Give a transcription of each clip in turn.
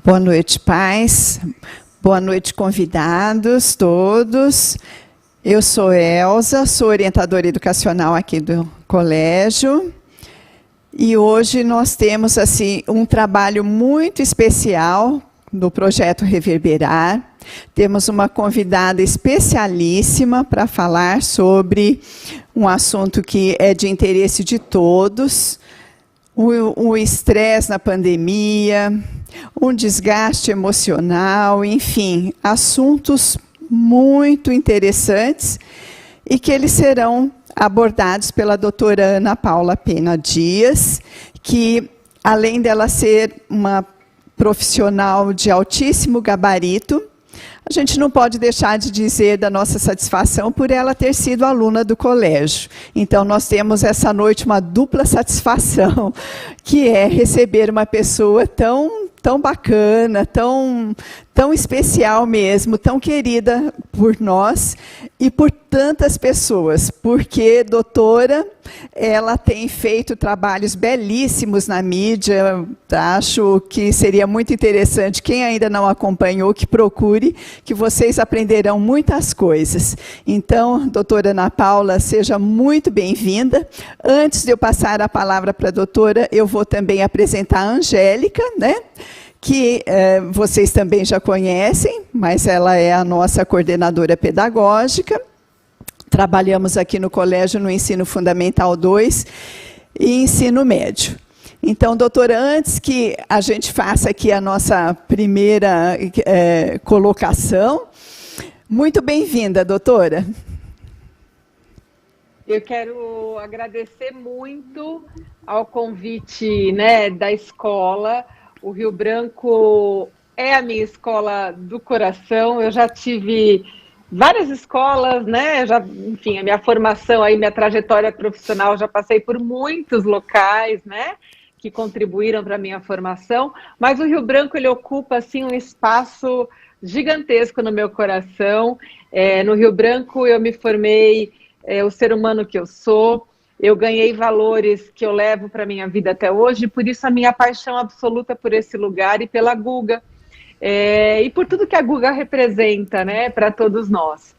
Boa noite, pais. Boa noite, convidados todos. Eu sou Elza, sou orientadora educacional aqui do colégio. E hoje nós temos assim um trabalho muito especial no projeto Reverberar. Temos uma convidada especialíssima para falar sobre um assunto que é de interesse de todos. O estresse na pandemia, um desgaste emocional, enfim, assuntos muito interessantes e que eles serão abordados pela doutora Ana Paula Pena Dias, que, além dela ser uma profissional de altíssimo gabarito, a gente não pode deixar de dizer da nossa satisfação por ela ter sido aluna do colégio. Então, nós temos essa noite uma dupla satisfação, que é receber uma pessoa tão bacana, tão especial mesmo, tão querida por nós e por tantas pessoas, porque doutora, ela tem feito trabalhos belíssimos na mídia. Acho que seria muito interessante, quem ainda não acompanhou, que procure, que vocês aprenderão muitas coisas. Então, doutora Ana Paula, seja muito bem-vinda. Antes de eu passar a palavra para a doutora, eu vou também apresentar a Angélica, né? Que vocês também já conhecem, mas ela é a nossa coordenadora pedagógica. Trabalhamos aqui no colégio no Ensino Fundamental 2 e Ensino Médio. Então, doutora, antes que a gente faça aqui a nossa primeira colocação, muito bem-vinda, doutora. Eu quero agradecer muito ao convite, né, da escola. O Rio Branco é a minha escola do coração. Eu já tive várias escolas, né? Enfim, a minha formação, aí, minha trajetória profissional, já passei por muitos locais, né? Que contribuíram para a minha formação. Mas o Rio Branco, ele ocupa assim, um espaço gigantesco no meu coração. No Rio Branco, eu me formei o ser humano que eu sou. Eu ganhei valores que eu levo para a minha vida até hoje, por isso a minha paixão absoluta por esse lugar e pela Guga. E por tudo que a Guga representa, né, para todos nós.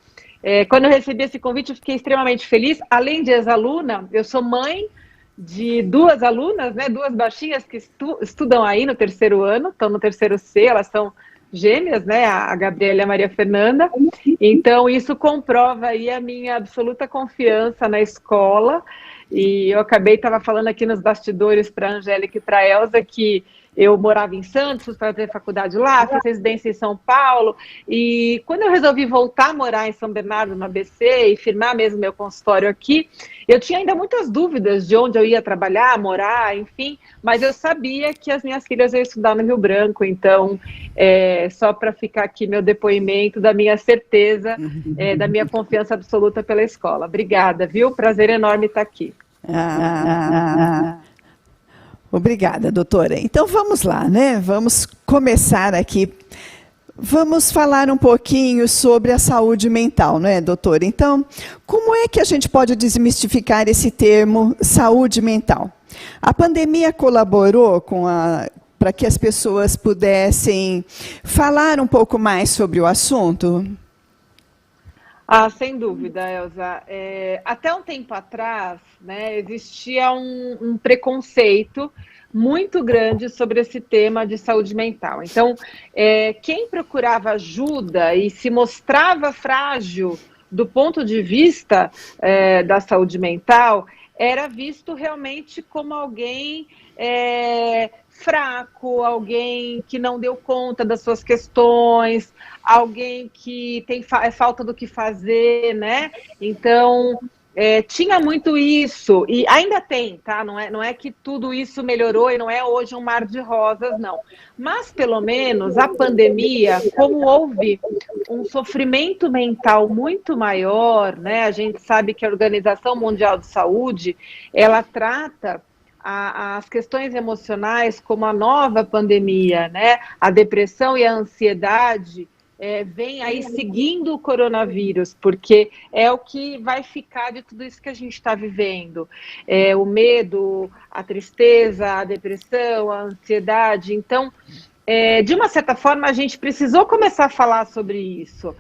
Quando eu recebi esse convite, eu fiquei extremamente feliz. Além de ex-aluna, eu sou mãe de duas alunas, né, duas baixinhas que estudam aí no terceiro ano, estão no terceiro C, elas são gêmeas, né, a Gabriela e a Maria Fernanda. Então, isso comprova aí a minha absoluta confiança na escola. E eu estava falando aqui nos bastidores para a Angélica e para a Elza que eu morava em Santos, fui fazer faculdade lá, fiz residência em São Paulo, e quando eu resolvi voltar a morar em São Bernardo, no ABC, e firmar mesmo meu consultório aqui, eu tinha ainda muitas dúvidas de onde eu ia trabalhar, morar, enfim, mas eu sabia que as minhas filhas iam estudar no Rio Branco, então, só para ficar aqui meu depoimento da minha certeza, da minha confiança absoluta pela escola. Obrigada, viu? Prazer enorme estar aqui. Obrigada, doutora. Então, vamos lá, né? Vamos começar aqui. Vamos falar um pouquinho sobre a saúde mental, não é, doutora? Então, como é que a gente pode desmistificar esse termo saúde mental? A pandemia colaborou para que as pessoas pudessem falar um pouco mais sobre o assunto? Sem dúvida, Elza. Até um tempo atrás, né, existia um preconceito muito grande sobre esse tema de saúde mental. Então, quem procurava ajuda e se mostrava frágil do ponto de vista da saúde mental, era visto realmente como alguém fraco, alguém que não deu conta das suas questões, alguém que tem falta do que fazer, né? Então, tinha muito isso, e ainda tem, tá? Não é que tudo isso melhorou e não é hoje um mar de rosas, não. Mas, pelo menos, a pandemia, como houve um sofrimento mental muito maior, né? A gente sabe que a Organização Mundial de Saúde, ela trata as questões emocionais como a nova pandemia, né? A depressão e a ansiedade vem aí seguindo o coronavírus, porque é o que vai ficar de tudo isso que a gente está vivendo. O medo, a tristeza, a depressão, a ansiedade. Então, de uma certa forma, a gente precisou começar a falar sobre isso.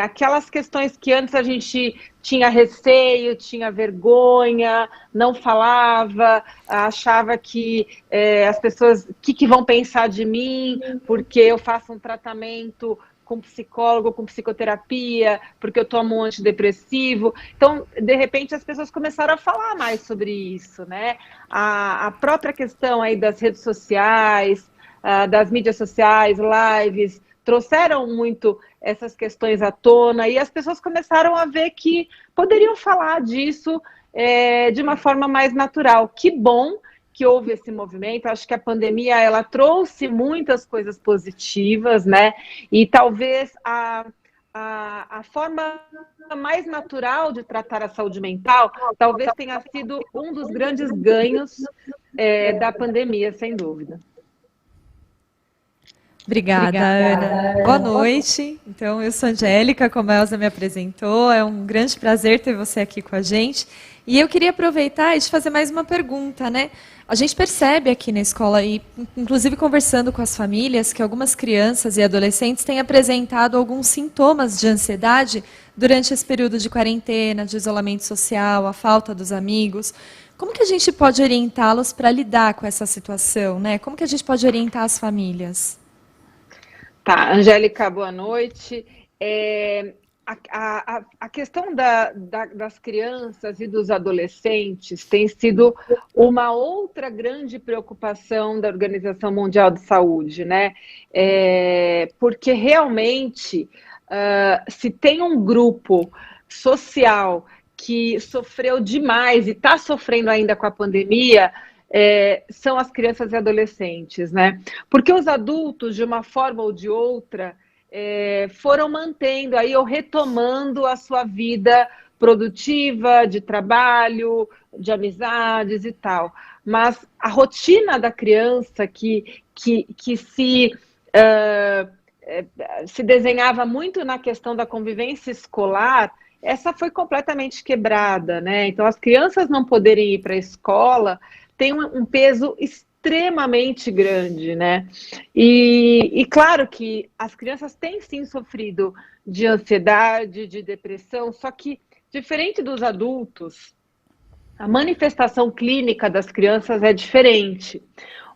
Aquelas questões que antes a gente tinha receio, tinha vergonha, não falava, achava que as pessoas, o que vão pensar de mim, porque eu faço um tratamento com psicólogo, com psicoterapia, porque eu tomo um antidepressivo. Então, de repente, as pessoas começaram a falar mais sobre isso, né? A própria questão aí das redes sociais, das mídias sociais, lives, trouxeram muito essas questões à tona e as pessoas começaram a ver que poderiam falar disso de uma forma mais natural. Que bom que houve esse movimento. Acho que a pandemia ela trouxe muitas coisas positivas, né? E talvez a forma mais natural de tratar a saúde mental talvez tenha sido um dos grandes ganhos da pandemia, sem dúvida. Obrigada, Ana. Boa noite. Então, eu sou Angélica, como a Elza me apresentou. É um grande prazer ter você aqui com a gente. E eu queria aproveitar e te fazer mais uma pergunta, né? A gente percebe aqui na escola, e inclusive conversando com as famílias, que algumas crianças e adolescentes têm apresentado alguns sintomas de ansiedade durante esse período de quarentena, de isolamento social, a falta dos amigos. Como que a gente pode orientá-los para lidar com essa situação, né? Como que a gente pode orientar as famílias? Tá, Angélica, boa noite. A questão das crianças e dos adolescentes tem sido uma outra grande preocupação da Organização Mundial de Saúde, né? Porque realmente, se tem um grupo social que sofreu demais e está sofrendo ainda com a pandemia, são as crianças e adolescentes, né? Porque os adultos, de uma forma ou de outra, foram mantendo aí ou retomando a sua vida produtiva, de trabalho, de amizades e tal. Mas a rotina da criança que se desenhava muito na questão da convivência escolar, essa foi completamente quebrada, né? Então, as crianças não poderem ir para a escola tem um peso extremamente grande, né? E claro que as crianças têm sim sofrido de ansiedade, de depressão, só que, diferente dos adultos, a manifestação clínica das crianças é diferente.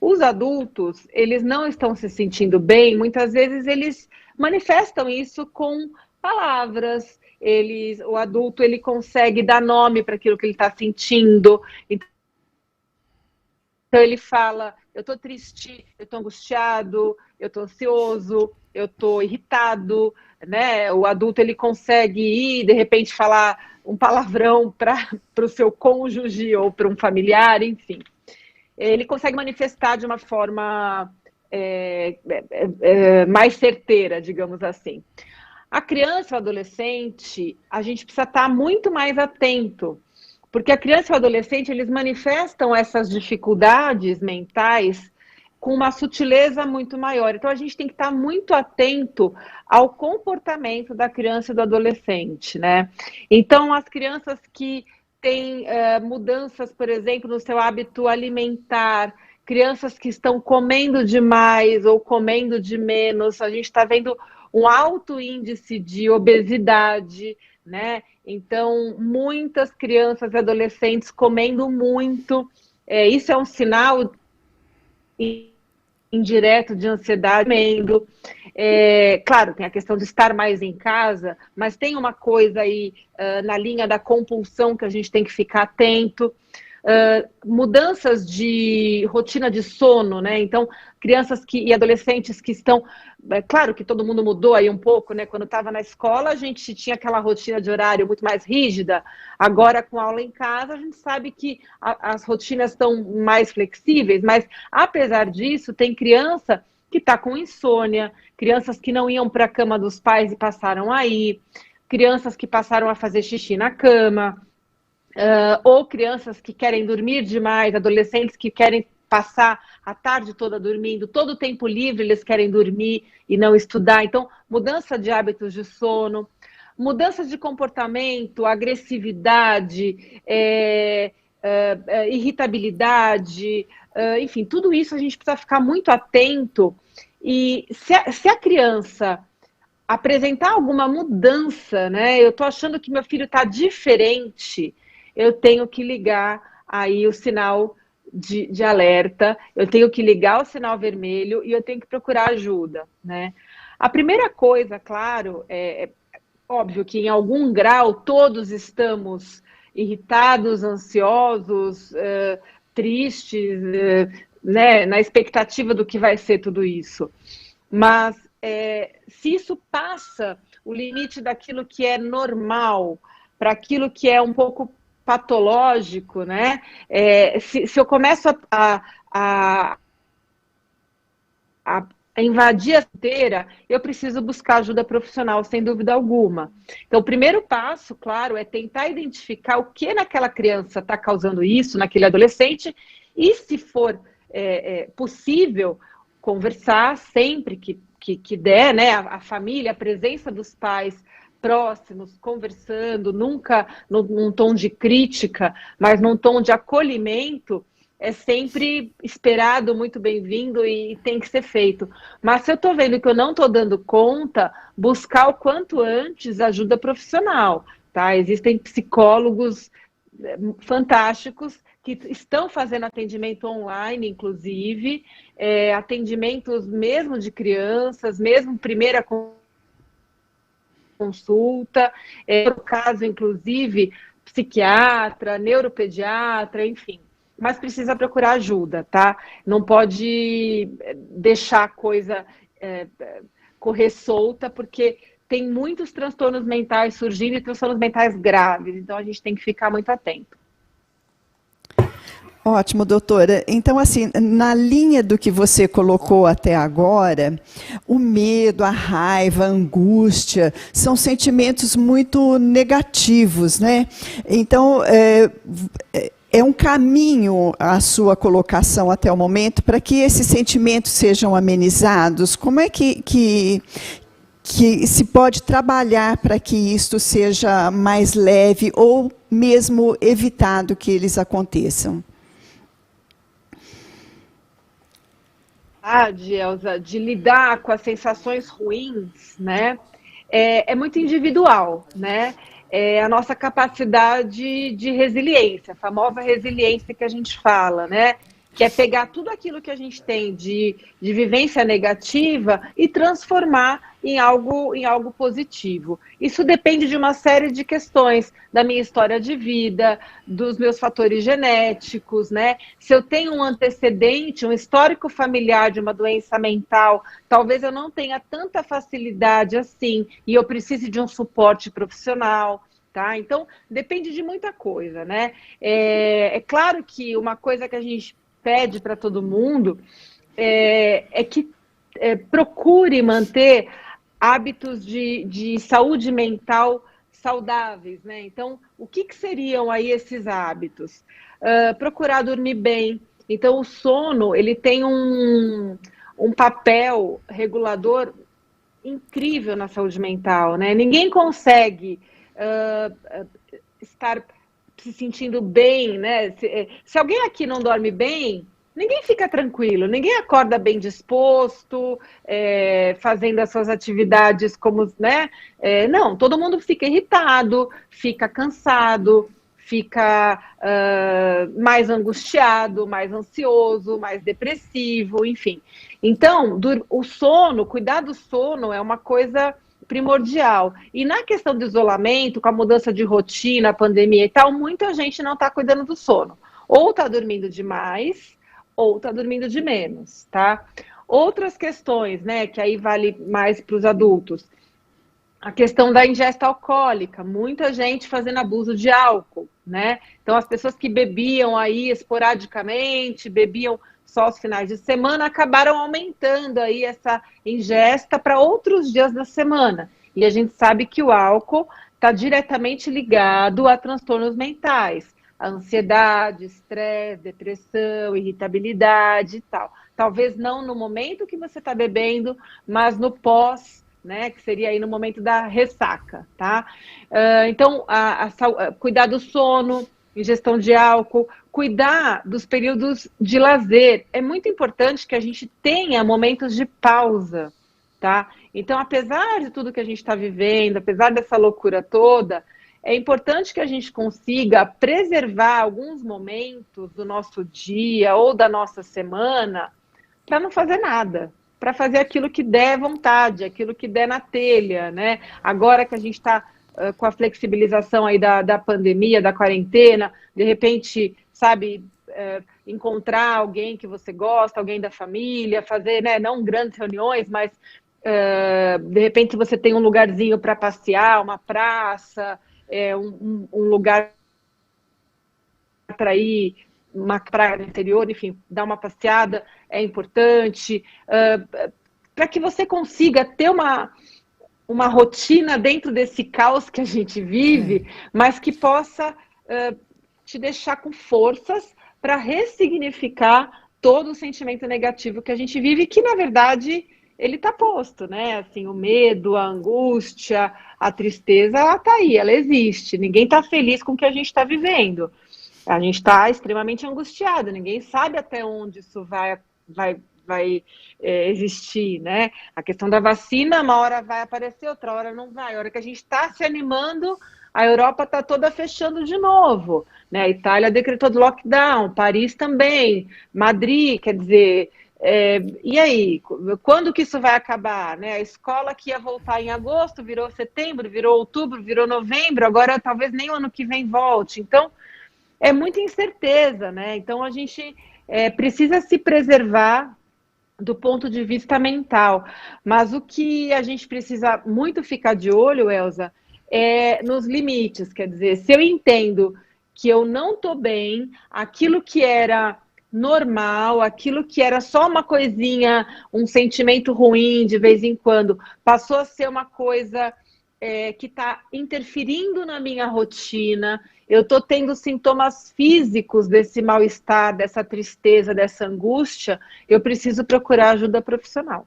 Os adultos, eles não estão se sentindo bem, muitas vezes eles manifestam isso com palavras, o adulto ele consegue dar nome para aquilo que ele está sentindo. Então ele fala, eu estou triste, eu estou angustiado, eu estou ansioso, eu estou irritado, né? O adulto ele consegue ir, de repente, falar um palavrão para o seu cônjuge ou para um familiar, enfim. Ele consegue manifestar de uma forma mais certeira, digamos assim. A criança e o adolescente, a gente precisa estar muito mais atento, porque a criança e o adolescente, eles manifestam essas dificuldades mentais com uma sutileza muito maior. Então, a gente tem que estar muito atento ao comportamento da criança e do adolescente, né? Então, as crianças que têm mudanças, por exemplo, no seu hábito alimentar, crianças que estão comendo demais ou comendo de menos, a gente está vendo um alto índice de obesidade, né? Então, muitas crianças e adolescentes comendo muito. Isso é um sinal indireto de ansiedade. Comendo. Claro, tem a questão de estar mais em casa, mas tem uma coisa aí na linha da compulsão que a gente tem que ficar atento. Mudanças de rotina de sono, né? Então, crianças e adolescentes que estão... claro que todo mundo mudou aí um pouco, né? Quando estava na escola, a gente tinha aquela rotina de horário muito mais rígida. Agora, com aula em casa, a gente sabe que as rotinas estão mais flexíveis, mas, apesar disso, tem criança que está com insônia, crianças que não iam para a cama dos pais e passaram a ir, crianças que passaram a fazer xixi na cama, ou crianças que querem dormir demais, adolescentes que querem passar a tarde toda dormindo, todo o tempo livre eles querem dormir e não estudar. Então, mudança de hábitos de sono, mudanças de comportamento, agressividade, irritabilidade, enfim, tudo isso a gente precisa ficar muito atento E se a criança apresentar alguma mudança, né? Eu estou achando que meu filho está diferente, eu tenho que ligar aí o sinal de alerta, eu tenho que ligar o sinal vermelho e eu tenho que procurar ajuda, né? A primeira coisa, claro, é óbvio que em algum grau todos estamos irritados, ansiosos, tristes, né, na expectativa do que vai ser tudo isso. Mas se isso passa o limite daquilo que é normal para aquilo que é um pouco patológico, né? Se eu começo a invadir a inteira, eu preciso buscar ajuda profissional, sem dúvida alguma. Então, o primeiro passo, claro, é tentar identificar o que naquela criança está causando isso, naquele adolescente, e se for possível, conversar sempre que der, né? A família, a presença dos pais próximos, conversando, nunca num tom de crítica, mas num tom de acolhimento, é sempre esperado, muito bem-vindo e tem que ser feito. Mas se eu estou vendo que eu não estou dando conta, buscar o quanto antes ajuda profissional, tá? Existem psicólogos fantásticos que estão fazendo atendimento online, inclusive, atendimentos mesmo de crianças, mesmo primeira consulta, no caso, inclusive, psiquiatra, neuropediatra, enfim. Mas precisa procurar ajuda, tá? Não pode deixar a coisa correr solta, porque tem muitos transtornos mentais surgindo e transtornos mentais graves, então a gente tem que ficar muito atento. Ótimo, doutora. Então, assim, na linha do que você colocou até agora, o medo, a raiva, a angústia, são sentimentos muito negativos, né? Então, é um caminho a sua colocação até o momento para que esses sentimentos sejam amenizados? Como é que se pode trabalhar para que isto seja mais leve ou mesmo evitado que eles aconteçam? Elza, de lidar com as sensações ruins, né? É muito individual, né? A nossa capacidade de resiliência, a famosa resiliência que a gente fala, né? Que é pegar tudo aquilo que a gente tem de vivência negativa e transformar em algo positivo. Isso depende de uma série de questões, da minha história de vida, dos meus fatores genéticos, né? Se eu tenho um antecedente, um histórico familiar de uma doença mental, talvez eu não tenha tanta facilidade assim e eu precise de um suporte profissional. Tá? Então, depende de muita coisa, né? É claro que uma coisa que a gente pede para todo mundo é que procure manter hábitos de saúde mental saudáveis, né? Então, o que seriam aí esses hábitos? Procurar dormir bem. Então, o sono, ele tem um papel regulador incrível na saúde mental, né? Ninguém consegue estar se sentindo bem, né? Se alguém aqui não dorme bem, ninguém fica tranquilo, ninguém acorda bem disposto, fazendo as suas atividades como, né? Não, todo mundo fica irritado, fica cansado, fica mais angustiado, mais ansioso, mais depressivo, enfim. Então, o sono, cuidar do sono é uma coisa primordial. E na questão do isolamento, com a mudança de rotina, a pandemia e tal, muita gente não está cuidando do sono. Ou está dormindo demais, ou está dormindo de menos, tá? Outras questões, né, que aí vale mais para os adultos. A questão da ingesta alcoólica, muita gente fazendo abuso de álcool, né? Então, as pessoas que bebiam aí esporadicamente, bebiam só aos finais de semana, acabaram aumentando aí essa ingesta para outros dias da semana. E a gente sabe que o álcool está diretamente ligado a transtornos mentais, a ansiedade, estresse, depressão, irritabilidade e tal. Talvez não no momento que você está bebendo, mas no pós, né, que seria aí no momento da ressaca, tá? Então, cuidar do sono, ingestão de álcool, cuidar dos períodos de lazer. É muito importante que a gente tenha momentos de pausa, tá? Então, apesar de tudo que a gente está vivendo, apesar dessa loucura toda, é importante que a gente consiga preservar alguns momentos do nosso dia ou da nossa semana para não fazer nada, para fazer aquilo que der vontade, aquilo que der na telha, né? Agora que a gente está com a flexibilização aí da pandemia, da quarentena, de repente, sabe, encontrar alguém que você gosta, alguém da família, fazer, né, não grandes reuniões, mas de repente você tem um lugarzinho para passear, uma praça, um lugar para ir, uma praia no interior, enfim, dar uma passeada é importante, para que você consiga ter uma rotina dentro desse caos que a gente vive, mas que possa te deixar com forças para ressignificar todo o sentimento negativo que a gente vive, que na verdade ele está posto, né? Assim, o medo, a angústia, a tristeza, ela está aí, ela existe. Ninguém está feliz com o que a gente está vivendo. A gente está extremamente angustiado, ninguém sabe até onde isso vai existir, né? A questão da vacina, uma hora vai aparecer, outra hora não vai. A hora que a gente está se animando, a Europa está toda fechando de novo, né? A Itália decretou lockdown, Paris também, Madrid, quer dizer, e aí? Quando que isso vai acabar, né? A escola que ia voltar em agosto virou setembro, virou outubro, virou novembro, agora talvez nem o ano que vem volte. Então, é muita incerteza, né? Então, a gente precisa se preservar do ponto de vista mental. Mas o que a gente precisa muito ficar de olho, Elza, é nos limites. Quer dizer, se eu entendo que eu não estou bem, aquilo que era normal, aquilo que era só uma coisinha, um sentimento ruim de vez em quando, passou a ser uma coisa que está interferindo na minha rotina, eu estou tendo sintomas físicos desse mal-estar, dessa tristeza, dessa angústia, eu preciso procurar ajuda profissional.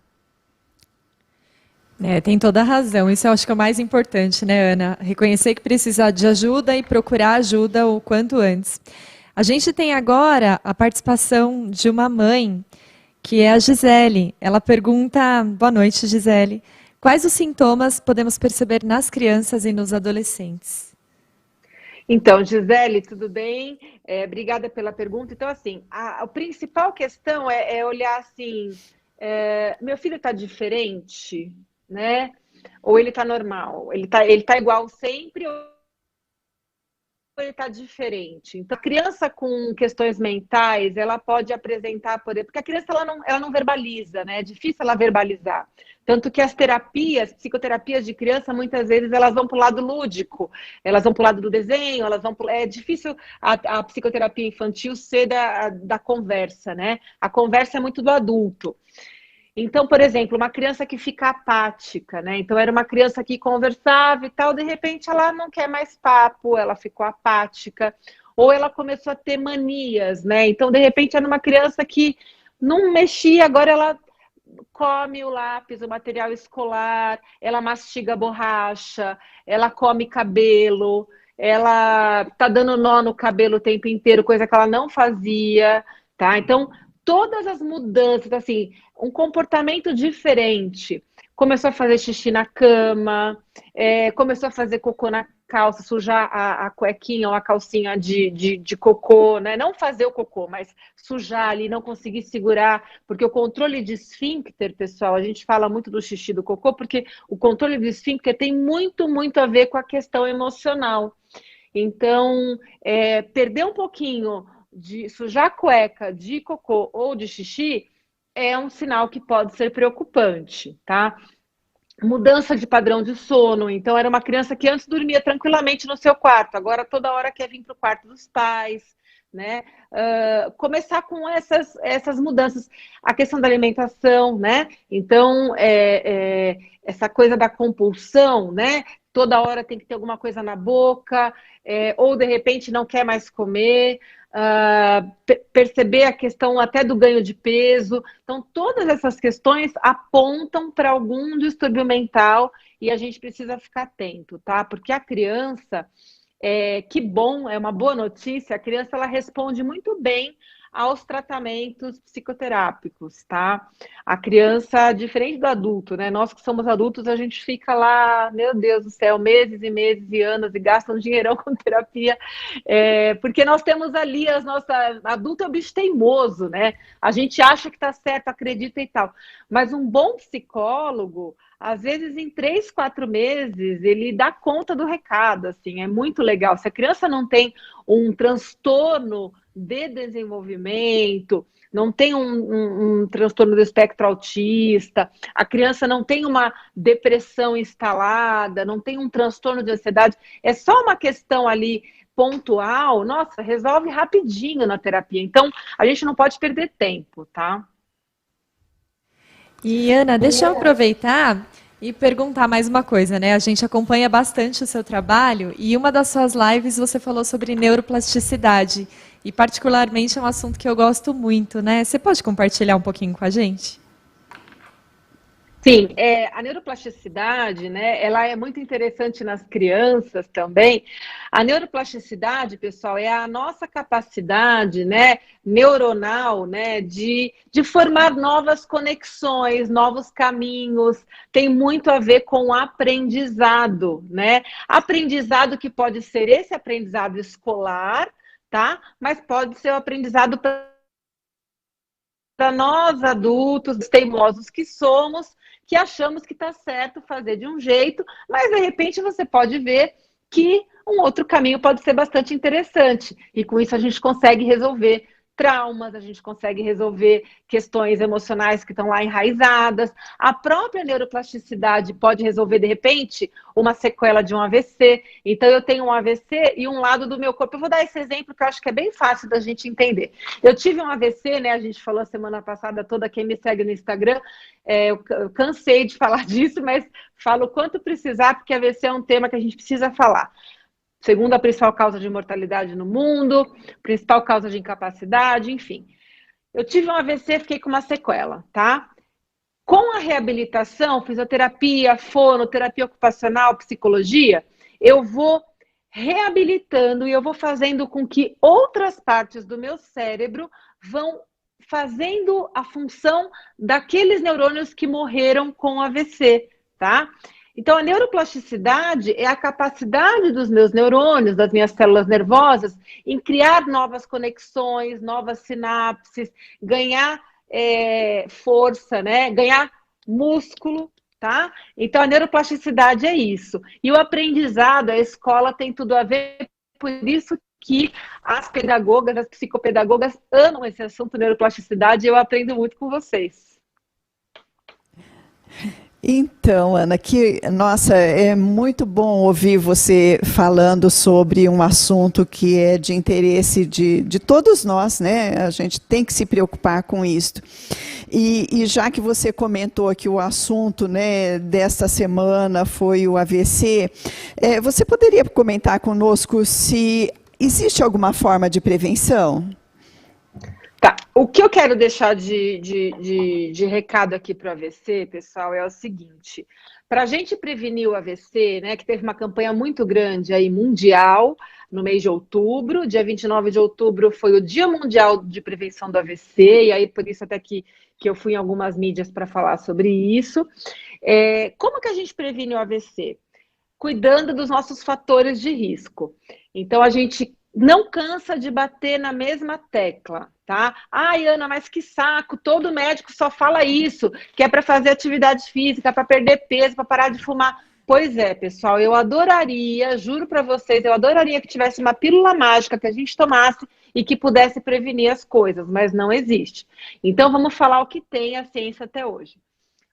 Tem toda a razão. Isso eu acho que é o mais importante, né, Ana? Reconhecer que precisa de ajuda e procurar ajuda o quanto antes. A gente tem agora a participação de uma mãe, que é a Gisele. Ela pergunta, boa noite, Gisele, quais os sintomas podemos perceber nas crianças e nos adolescentes? Então, Gisele, tudo bem? Obrigada pela pergunta. Então, assim, a principal questão é olhar assim, meu filho está diferente, né? Ou ele está normal? Ele tá igual sempre ou ele está diferente? Então, a criança com questões mentais, ela pode apresentar, porque a criança ela não verbaliza, né? É difícil ela verbalizar. Tanto que as psicoterapias de criança, muitas vezes, elas vão para o lado lúdico, elas vão para o lado do desenho, é difícil a psicoterapia infantil ser da conversa, né? A conversa é muito do adulto. Então, por exemplo, uma criança que fica apática, né? Então, era uma criança que conversava e tal, de repente ela não quer mais papo, ela ficou apática, ou ela começou a ter manias, né? Então, de repente, era uma criança que não mexia, agora ela come o lápis, o material escolar, ela mastiga a borracha, ela come cabelo, ela tá dando nó no cabelo o tempo inteiro, coisa que ela não fazia, tá? Então, todas as mudanças, assim, um comportamento diferente. Começou a fazer xixi na cama, começou a fazer cocô na calça, sujar a cuequinha ou a calcinha de cocô, né? Não fazer o cocô, mas sujar ali, não conseguir segurar, porque o controle de esfíncter, pessoal, a gente fala muito do xixi do cocô, porque o controle do esfíncter tem muito, muito a ver com a questão emocional. Então, perder um pouquinho de sujar a cueca de cocô ou de xixi é um sinal que pode ser preocupante, tá? Mudança de padrão de sono. Então, era uma criança que antes dormia tranquilamente no seu quarto, agora toda hora quer vir para o quarto dos pais, né? Começar com essas mudanças. A questão da alimentação, né? Então, essa coisa da compulsão, né? Toda hora tem que ter alguma coisa na boca, ou de repente não quer mais comer. Perceber a questão até do ganho de peso. Então, todas essas questões apontam para algum distúrbio mental e a gente precisa ficar atento, tá? Porque a criança, Que bom, é uma boa notícia, a criança ela responde muito bem aos tratamentos psicoterápicos, tá? A criança, diferente do adulto, né? Nós que somos adultos, a gente fica lá, meu Deus do céu, meses e meses e anos e gasta um dinheirão com terapia, porque nós temos ali as nossas... Adulto é o bicho teimoso, né? A gente acha que tá certo, acredita e tal. Mas um bom psicólogo, às vezes em 3, 4 meses, ele dá conta do recado, assim, é muito legal. Se a criança não tem um transtorno de desenvolvimento, não tem um transtorno do espectro autista, a criança não tem uma depressão instalada, não tem um transtorno de ansiedade, é só uma questão ali pontual, nossa, resolve rapidinho na terapia. Então, a gente não pode perder tempo, tá? E Ana, deixa eu aproveitar e perguntar mais uma coisa, né? A gente acompanha bastante o seu trabalho e uma das suas lives você falou sobre neuroplasticidade e particularmente é um assunto que eu gosto muito, né? Você pode compartilhar um pouquinho com a gente? Sim, a neuroplasticidade, né, ela é muito interessante nas crianças também. A neuroplasticidade, pessoal, é a nossa capacidade, né, neuronal, né, de formar novas conexões, novos caminhos. Tem muito a ver com o aprendizado, né? Aprendizado que pode ser esse aprendizado escolar, tá? Mas pode ser o aprendizado para nós adultos, teimosos que somos, que achamos que está certo fazer de um jeito, mas de repente você pode ver que um outro caminho pode ser bastante interessante. E com isso a gente consegue resolver traumas, a gente consegue resolver questões emocionais que estão lá enraizadas. A própria neuroplasticidade pode resolver, de repente, uma sequela de um AVC. Então, eu tenho um AVC e um lado do meu corpo. Eu vou dar esse exemplo que eu acho que é bem fácil da gente entender. Eu tive um AVC, né? A gente falou a semana passada toda, quem me segue no Instagram, eu cansei de falar disso, mas falo o quanto precisar, porque AVC é um tema que a gente precisa falar. Segunda principal causa de mortalidade no mundo, principal causa de incapacidade, enfim. Eu tive um AVC, fiquei com uma sequela, tá? Com a reabilitação, fisioterapia, fono, terapia ocupacional, psicologia, eu vou reabilitando e eu vou fazendo com que outras partes do meu cérebro vão fazendo a função daqueles neurônios que morreram com o AVC, tá? Então, a neuroplasticidade é a capacidade dos meus neurônios, das minhas células nervosas, em criar novas conexões, novas sinapses, ganhar força, né? Ganhar músculo, tá? Então, a neuroplasticidade é isso. E o aprendizado, a escola tem tudo a ver, por isso que as pedagogas, as psicopedagogas amam esse assunto neuroplasticidade e eu aprendo muito com vocês. Então, Ana, nossa, é muito bom ouvir você falando sobre um assunto que é de interesse de todos nós, né? A gente tem que se preocupar com isso. E já que você comentou que o assunto, né, desta semana foi o AVC, você poderia comentar conosco se existe alguma forma de prevenção? Tá, o que eu quero deixar de recado aqui para o AVC, pessoal, é o seguinte: para a gente prevenir o AVC, né, que teve uma campanha muito grande aí, mundial, no mês de outubro, dia 29 de outubro foi o Dia Mundial de Prevenção do AVC, e aí por isso até que eu fui em algumas mídias para falar sobre isso. Como que a gente previne o AVC? Cuidando dos nossos fatores de risco. Então, a gente não cansa de bater na mesma tecla, tá? Ai, Ana, mas que saco, todo médico só fala isso, que é para fazer atividade física, para perder peso, para parar de fumar. Pois é, pessoal, eu adoraria, juro para vocês, eu adoraria que tivesse uma pílula mágica que a gente tomasse e que pudesse prevenir as coisas, mas não existe. Então, vamos falar o que tem a ciência até hoje.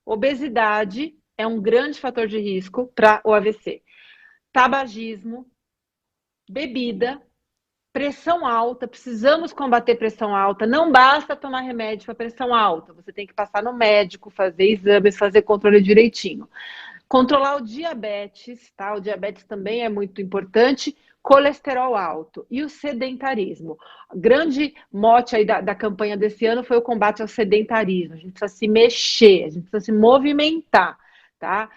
Obesidade é um grande fator de risco para o AVC. Tabagismo, bebida, pressão alta, precisamos combater pressão alta. Não basta tomar remédio para pressão alta, você tem que passar no médico, fazer exames, fazer controle direitinho. Controlar o diabetes, tá? O diabetes também é muito importante. Colesterol alto e o sedentarismo. O grande mote aí da campanha desse ano foi o combate ao sedentarismo. A gente precisa se mexer, a gente precisa se movimentar, tá?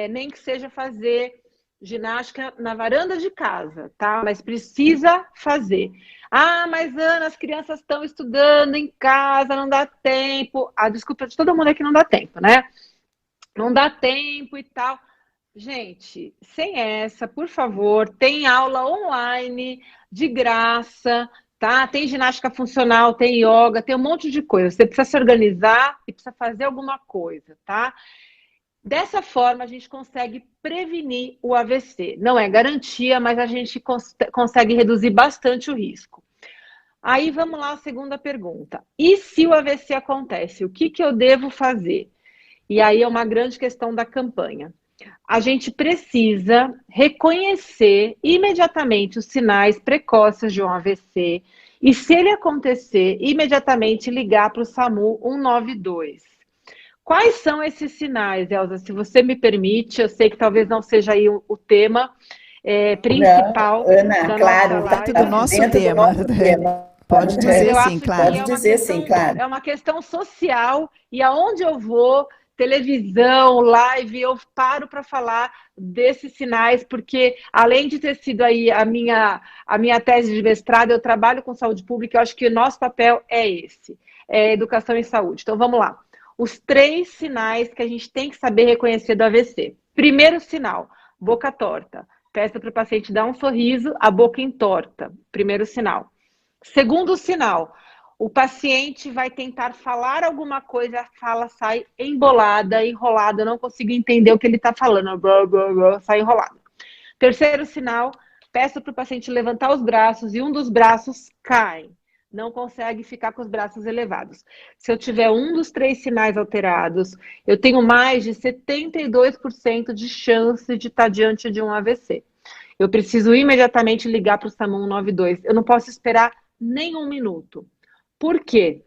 Nem que seja fazer ginástica na varanda de casa, tá? Mas precisa fazer. Ah, mas Ana, as crianças estão estudando em casa, não dá tempo. A desculpa de todo mundo é que não dá tempo, né? Não dá tempo e tal. Gente, sem essa, por favor, tem aula online de graça, tá? Tem ginástica funcional, tem yoga, tem um monte de coisa. Você precisa se organizar e precisa fazer alguma coisa, tá? Dessa forma, a gente consegue prevenir o AVC. Não é garantia, mas a gente consegue reduzir bastante o risco. Aí vamos lá, a segunda pergunta. E se o AVC acontece, o que eu devo fazer? E aí é uma grande questão da campanha. A gente precisa reconhecer imediatamente os sinais precoces de um AVC e, se ele acontecer, imediatamente ligar para o SAMU 192. Quais são esses sinais, Elza? Se você me permite, eu sei que talvez não seja aí o tema principal. Não, Ana, claro, está do nosso tema. Pode dizer sim, claro. Pode dizer sim, claro. É uma questão social e aonde eu vou, televisão, live, eu paro para falar desses sinais, porque além de ter sido aí a minha tese de mestrado, eu trabalho com saúde pública, eu acho que o nosso papel é esse, é educação em saúde. Então vamos lá. Os 3 sinais que a gente tem que saber reconhecer do AVC. Primeiro sinal, boca torta. Peça para o paciente dar um sorriso, a boca entorta. Primeiro sinal. Segundo sinal, o paciente vai tentar falar alguma coisa, a fala sai embolada, enrolada, eu não consigo entender o que ele está falando, sai enrolada. Terceiro sinal, peço para o paciente levantar os braços e um dos braços cai, não consegue ficar com os braços elevados. Se eu tiver um dos 3 sinais alterados, eu tenho mais de 72% de chance de estar diante de um AVC. Eu preciso imediatamente ligar para o SAMU 192, eu não posso esperar nem um minuto. Por quê?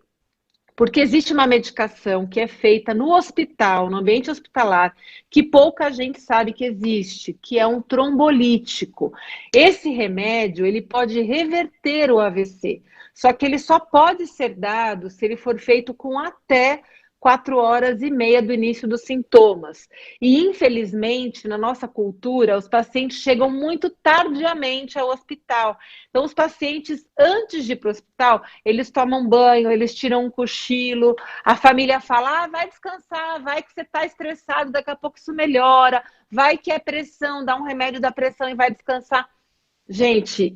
Porque existe uma medicação que é feita no hospital, no ambiente hospitalar, que pouca gente sabe que existe, que é um trombolítico. Esse remédio, ele pode reverter o AVC, só que ele só pode ser dado se ele for feito com até 4h30 do início dos sintomas. E, infelizmente, na nossa cultura, os pacientes chegam muito tardiamente ao hospital. Então, os pacientes, antes de ir para o hospital, eles tomam banho, eles tiram um cochilo, a família fala, vai descansar, vai que você está estressado, daqui a pouco isso melhora, vai que é pressão, dá um remédio da pressão e vai descansar. Gente,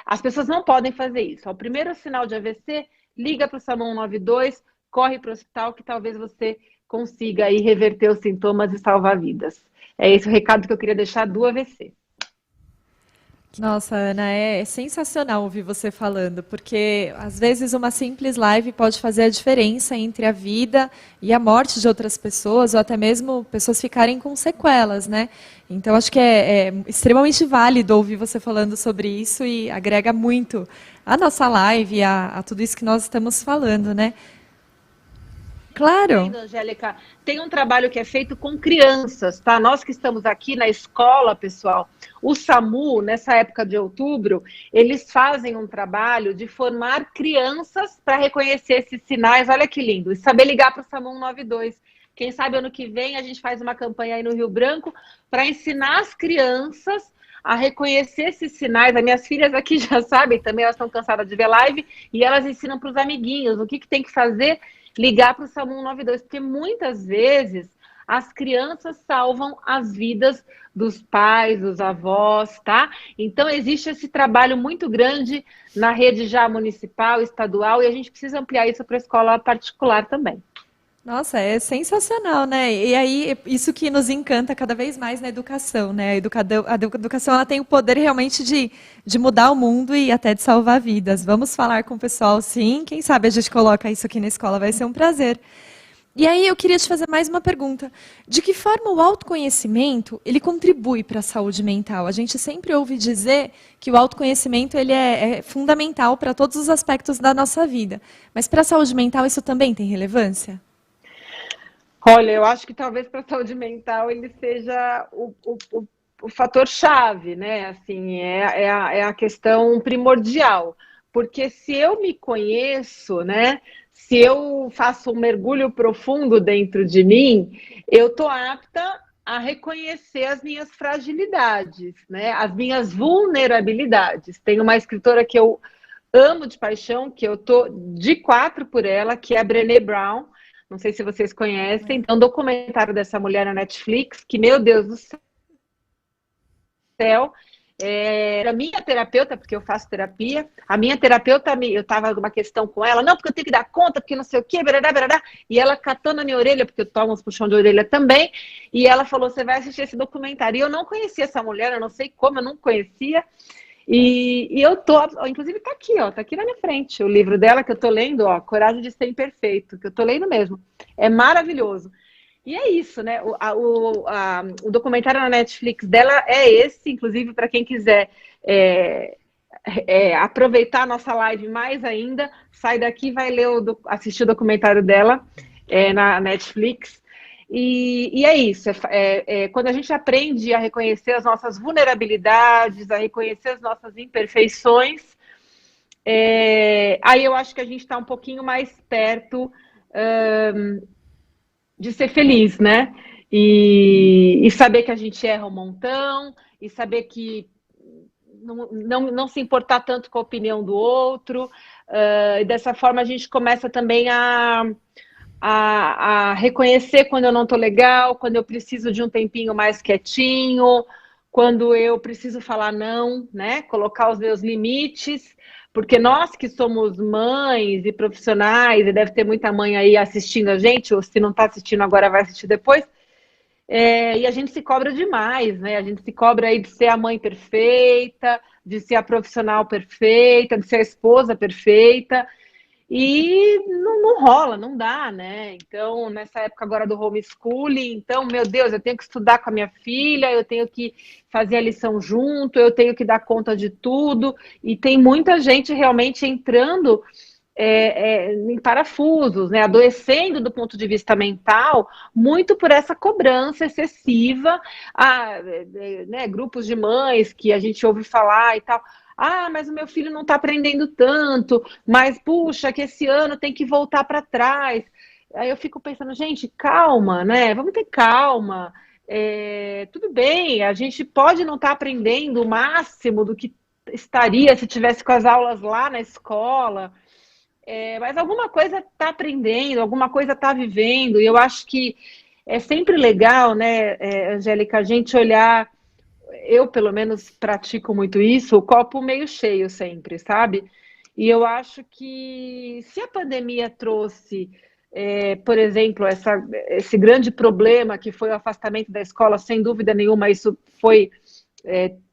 as pessoas não podem fazer isso. O primeiro sinal de AVC, liga para o SAMU 192, corre para o hospital que talvez você consiga aí reverter os sintomas e salvar vidas. É esse o recado que eu queria deixar do AVC. Nossa, Ana, é sensacional ouvir você falando, porque às vezes uma simples live pode fazer a diferença entre a vida e a morte de outras pessoas, ou até mesmo pessoas ficarem com sequelas, né? Então, acho que é extremamente válido ouvir você falando sobre isso e agrega muito à nossa live, a tudo isso que nós estamos falando, né? Claro. Angélica, tem um trabalho que é feito com crianças, tá? Nós que estamos aqui na escola, pessoal, o SAMU, nessa época de outubro, eles fazem um trabalho de formar crianças para reconhecer esses sinais. Olha que lindo, e saber ligar para o SAMU 192. Quem sabe ano que vem a gente faz uma campanha aí no Rio Branco para ensinar as crianças a reconhecer esses sinais. As minhas filhas aqui já sabem, também elas estão cansadas de ver live, e elas ensinam para os amiguinhos o que tem que fazer. Ligar para o SAMU 192, porque muitas vezes as crianças salvam as vidas dos pais, dos avós, tá? Então existe esse trabalho muito grande na rede já municipal, estadual, e a gente precisa ampliar isso para a escola particular também. Nossa, é sensacional, né? E aí, isso que nos encanta cada vez mais na educação, né? A educação ela tem o poder realmente de mudar o mundo e até de salvar vidas. Vamos falar com o pessoal, sim. Quem sabe a gente coloca isso aqui na escola, vai ser um prazer. E aí, eu queria te fazer mais uma pergunta. De que forma o autoconhecimento, ele contribui para a saúde mental? A gente sempre ouve dizer que o autoconhecimento ele é fundamental para todos os aspectos da nossa vida. Mas para a saúde mental, isso também tem relevância? Olha, eu acho que talvez para a saúde mental ele seja o fator chave, né? Assim, é a questão primordial. Porque se eu me conheço, né? Se eu faço um mergulho profundo dentro de mim, eu estou apta a reconhecer as minhas fragilidades, né? As minhas vulnerabilidades. Tem uma escritora que eu amo de paixão, que eu tô de 4 por ela, que é a Brené Brown. Não sei se vocês conhecem. Tem um documentário dessa mulher na Netflix, que, meu Deus do céu, era minha terapeuta, porque eu faço terapia. A minha terapeuta, eu estava numa questão com ela, não, porque eu tenho que dar conta, porque não sei o quê, barará, barará, e ela catou na minha orelha, porque eu tomo uns puxão de orelha também, e ela falou, você vai assistir esse documentário. E eu não conhecia essa mulher, eu não sei como, eu não conhecia. E eu tô, inclusive tá aqui na minha frente, o livro dela que eu tô lendo, ó, Coragem de Ser Imperfeito, que eu tô lendo mesmo. É maravilhoso. E é isso, né? O documentário na Netflix dela é esse, inclusive para quem quiser aproveitar a nossa live mais ainda, sai daqui e vai assistir o documentário dela na Netflix. E é isso, quando a gente aprende a reconhecer as nossas vulnerabilidades, a reconhecer as nossas imperfeições, aí eu acho que a gente está um pouquinho mais perto de ser feliz, né? E saber que a gente erra um montão, e saber que não se importar tanto com a opinião do outro, e dessa forma a gente começa também a reconhecer quando eu não estou legal, quando eu preciso de um tempinho mais quietinho, quando eu preciso falar não, né? Colocar os meus limites, porque nós que somos mães e profissionais, e deve ter muita mãe aí assistindo a gente, ou se não está assistindo agora vai assistir depois, e a gente se cobra demais, né? A gente se cobra aí de ser a mãe perfeita, de ser a profissional perfeita, de ser a esposa perfeita, e não rola, não dá, né? Então, nessa época agora do homeschooling, então, meu Deus, eu tenho que estudar com a minha filha, eu tenho que fazer a lição junto, eu tenho que dar conta de tudo, e tem muita gente realmente entrando em parafusos, né? Adoecendo do ponto de vista mental, muito por essa cobrança excessiva, né? Grupos de mães que a gente ouve falar e tal. Ah, mas o meu filho não está aprendendo tanto, mas puxa, que esse ano tem que voltar para trás. Aí eu fico pensando, gente, calma, né? Vamos ter calma. Tudo bem, a gente pode não estar aprendendo o máximo do que estaria se tivesse com as aulas lá na escola, mas alguma coisa está aprendendo, alguma coisa está vivendo, e eu acho que é sempre legal, né, Angélica, a gente olhar. Eu, pelo menos, pratico muito isso, o copo meio cheio sempre, sabe? E eu acho que se a pandemia trouxe, por exemplo, esse grande problema que foi o afastamento da escola, sem dúvida nenhuma, isso foi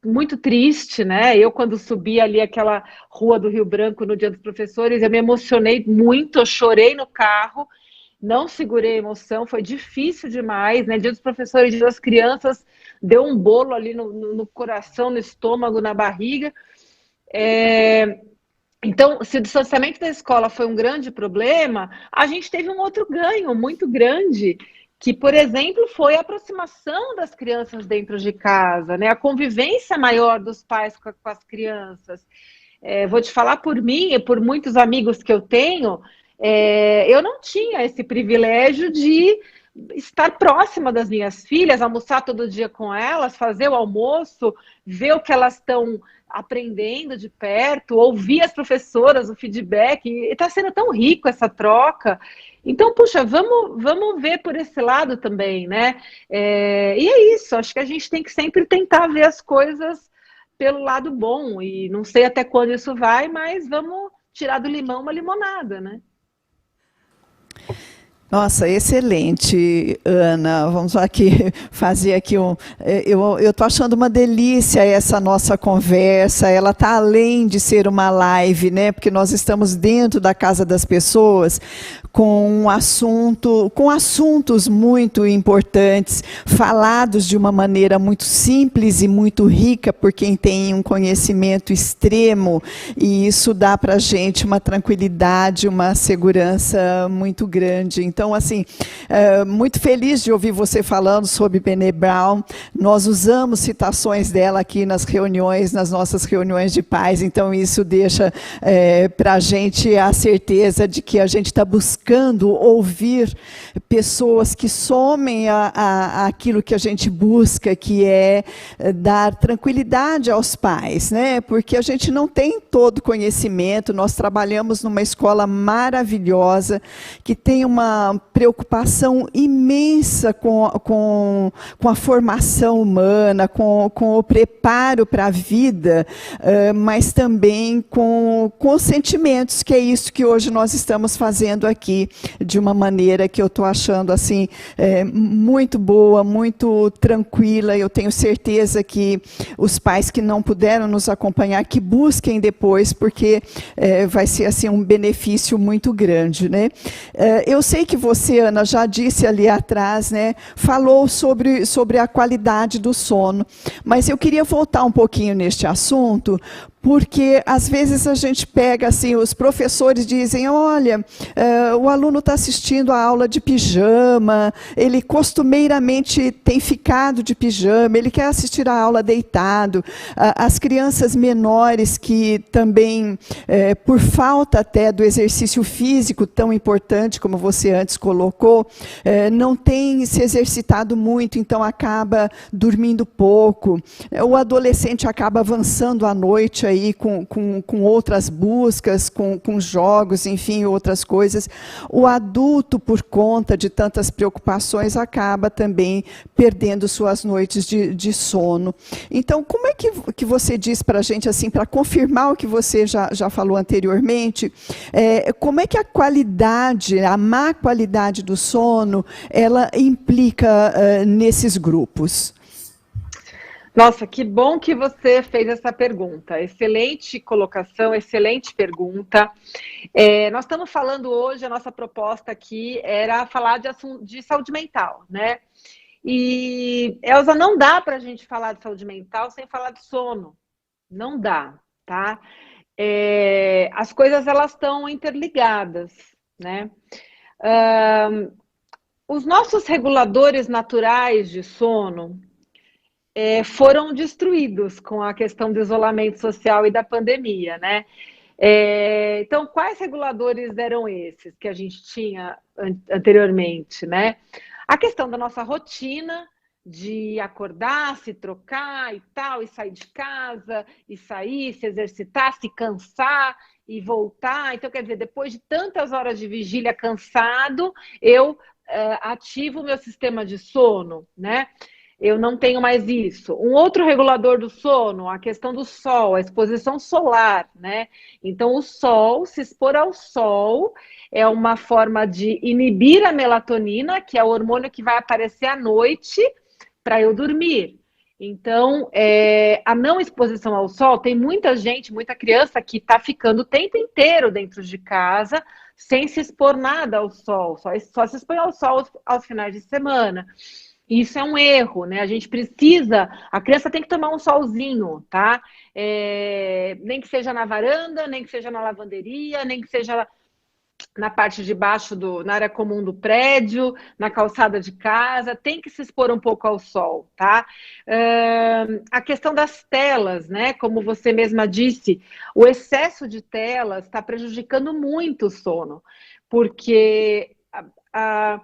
muito triste, né? Eu, quando subi ali aquela rua do Rio Branco no Dia dos Professores, eu me emocionei muito, eu chorei no carro, não segurei a emoção, foi difícil demais, né? Dia dos Professores, Dia das Crianças, deu um bolo ali no coração, no estômago, na barriga. Então, se o distanciamento da escola foi um grande problema, a gente teve um outro ganho muito grande, que, por exemplo, foi a aproximação das crianças dentro de casa, né? A convivência maior dos pais com as crianças. Vou te falar por mim e por muitos amigos que eu tenho, eu não tinha esse privilégio de estar próxima das minhas filhas, almoçar todo dia com elas, fazer o almoço, ver o que elas estão aprendendo de perto, ouvir as professoras, o feedback, e está sendo tão rico essa troca. Então, puxa, vamos ver por esse lado também, né? E é isso, acho que a gente tem que sempre tentar ver as coisas pelo lado bom, e não sei até quando isso vai, mas vamos tirar do limão uma limonada, né? Nossa, excelente, Ana. Vamos aqui fazer aqui eu estou achando uma delícia essa nossa conversa. Ela está além de ser uma live, né? Porque nós estamos dentro da casa das pessoas com assuntos muito importantes, falados de uma maneira muito simples e muito rica por quem tem um conhecimento extremo, e isso dá para a gente uma tranquilidade, uma segurança muito grande. Então, assim, muito feliz de ouvir você falando sobre Brené Brown. Nós usamos citações dela aqui nas reuniões, nas nossas reuniões de paz, então isso deixa para a gente a certeza de que a gente está buscando ouvir pessoas que somem aquilo que a gente busca, que é dar tranquilidade aos pais, né? Porque a gente não tem todo conhecimento, nós trabalhamos numa escola maravilhosa, que tem uma preocupação imensa com a formação humana, com o preparo para a vida, mas também com os sentimentos, que é isso que hoje nós estamos fazendo aqui, de uma maneira que eu estou achando assim, muito boa, muito tranquila. Eu tenho certeza que os pais que não puderam nos acompanhar, que busquem depois, porque vai ser assim um benefício muito grande, né? Eu sei que você, Ana, já disse ali atrás, né, falou sobre a qualidade do sono, mas eu queria voltar um pouquinho neste assunto, porque às vezes a gente pega assim, os professores dizem, olha, o aluno está assistindo a aula de pijama, ele costumeiramente tem ficado de pijama, ele quer assistir a aula deitado. As crianças menores que também, por falta até do exercício físico tão importante, como você antes colocou, não tem se exercitado muito, então acaba dormindo pouco. O adolescente acaba avançando à noite aí com outras buscas, com jogos, enfim, outras coisas. O adulto, por conta de tantas preocupações, acaba também perdendo suas noites de sono. Então, como é que você diz para a gente, assim, para confirmar o que você já falou anteriormente, como é que a qualidade, a má qualidade do sono, ela implica nesses grupos? Nossa, que bom que você fez essa pergunta. Excelente colocação, excelente pergunta. Nós estamos falando hoje, a nossa proposta aqui era falar de saúde mental, né? E, Elza, não dá para a gente falar de saúde mental sem falar de sono. Não dá, tá? As coisas, elas estão interligadas, né? Os nossos reguladores naturais de sono foram destruídos com a questão do isolamento social e da pandemia, né? Então, quais reguladores eram esses que a gente tinha anteriormente, né? A questão da nossa rotina, de acordar, se trocar e tal, e sair de casa, e sair, se exercitar, se cansar e voltar. Então, quer dizer, depois de tantas horas de vigília cansado, eu ativo o meu sistema de sono, né? Eu não tenho mais isso. Um outro regulador do sono, a questão do sol, a exposição solar, né? Então, o sol, se expor ao sol, é uma forma de inibir a melatonina, que é o hormônio que vai aparecer à noite para eu dormir. Então, a não exposição ao sol, tem muita gente, muita criança que está ficando o tempo inteiro dentro de casa, sem se expor nada ao sol, só se expõe ao sol aos finais de semana. Isso é um erro, né? A gente precisa, a criança tem que tomar um solzinho, tá? Nem que seja na varanda, nem que seja na lavanderia, nem que seja na parte de baixo, na área comum do prédio, na calçada de casa, tem que se expor um pouco ao sol, tá? A questão das telas, né? Como você mesma disse, o excesso de telas está prejudicando muito o sono, porque a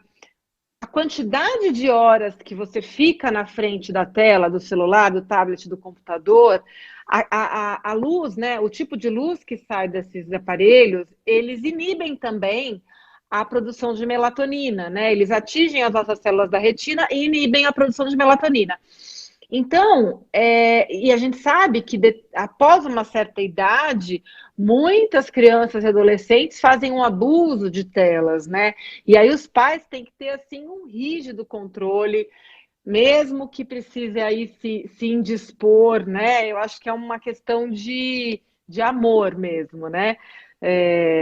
quantidade de horas que você fica na frente da tela, do celular, do tablet, do computador, a luz, né, o tipo de luz que sai desses aparelhos, eles inibem também a produção de melatonina, né? Eles atingem as nossas células da retina e inibem a produção de melatonina. Então, e a gente sabe que após uma certa idade, muitas crianças e adolescentes fazem um abuso de telas, né? E aí os pais têm que ter, assim, um rígido controle, mesmo que precise aí se indispor, né? Eu acho que é uma questão de amor mesmo, né?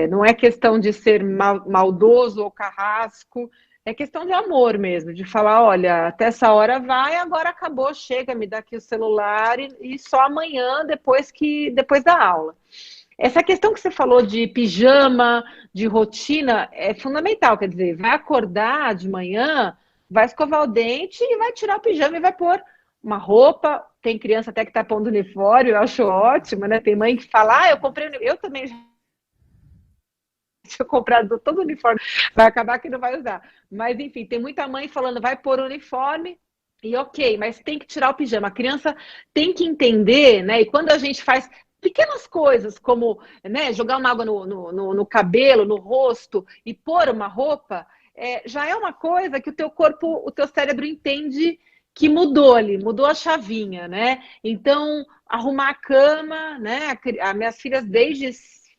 Não é questão de ser maldoso ou carrasco, é questão de amor mesmo, de falar, olha, até essa hora vai, agora acabou, chega, me dá aqui o celular e só amanhã, depois da aula. Essa questão que você falou de pijama, de rotina é fundamental. Quer dizer, vai acordar de manhã, vai escovar o dente e vai tirar o pijama e vai pôr uma roupa. Tem criança até que está pondo uniforme, eu acho ótimo, né? Tem mãe que fala, eu comprei, eu também já tinha comprado todo o uniforme, vai acabar que não vai usar. Mas, enfim, tem muita mãe falando, vai pôr o uniforme, e ok, mas tem que tirar o pijama. A criança tem que entender, né? E quando a gente faz pequenas coisas, como, né, jogar uma água no cabelo, no rosto, e pôr uma roupa, já é uma coisa que o teu corpo, o teu cérebro entende que mudou ali, mudou a chavinha, né? Então, arrumar a cama, né? As minhas filhas, desde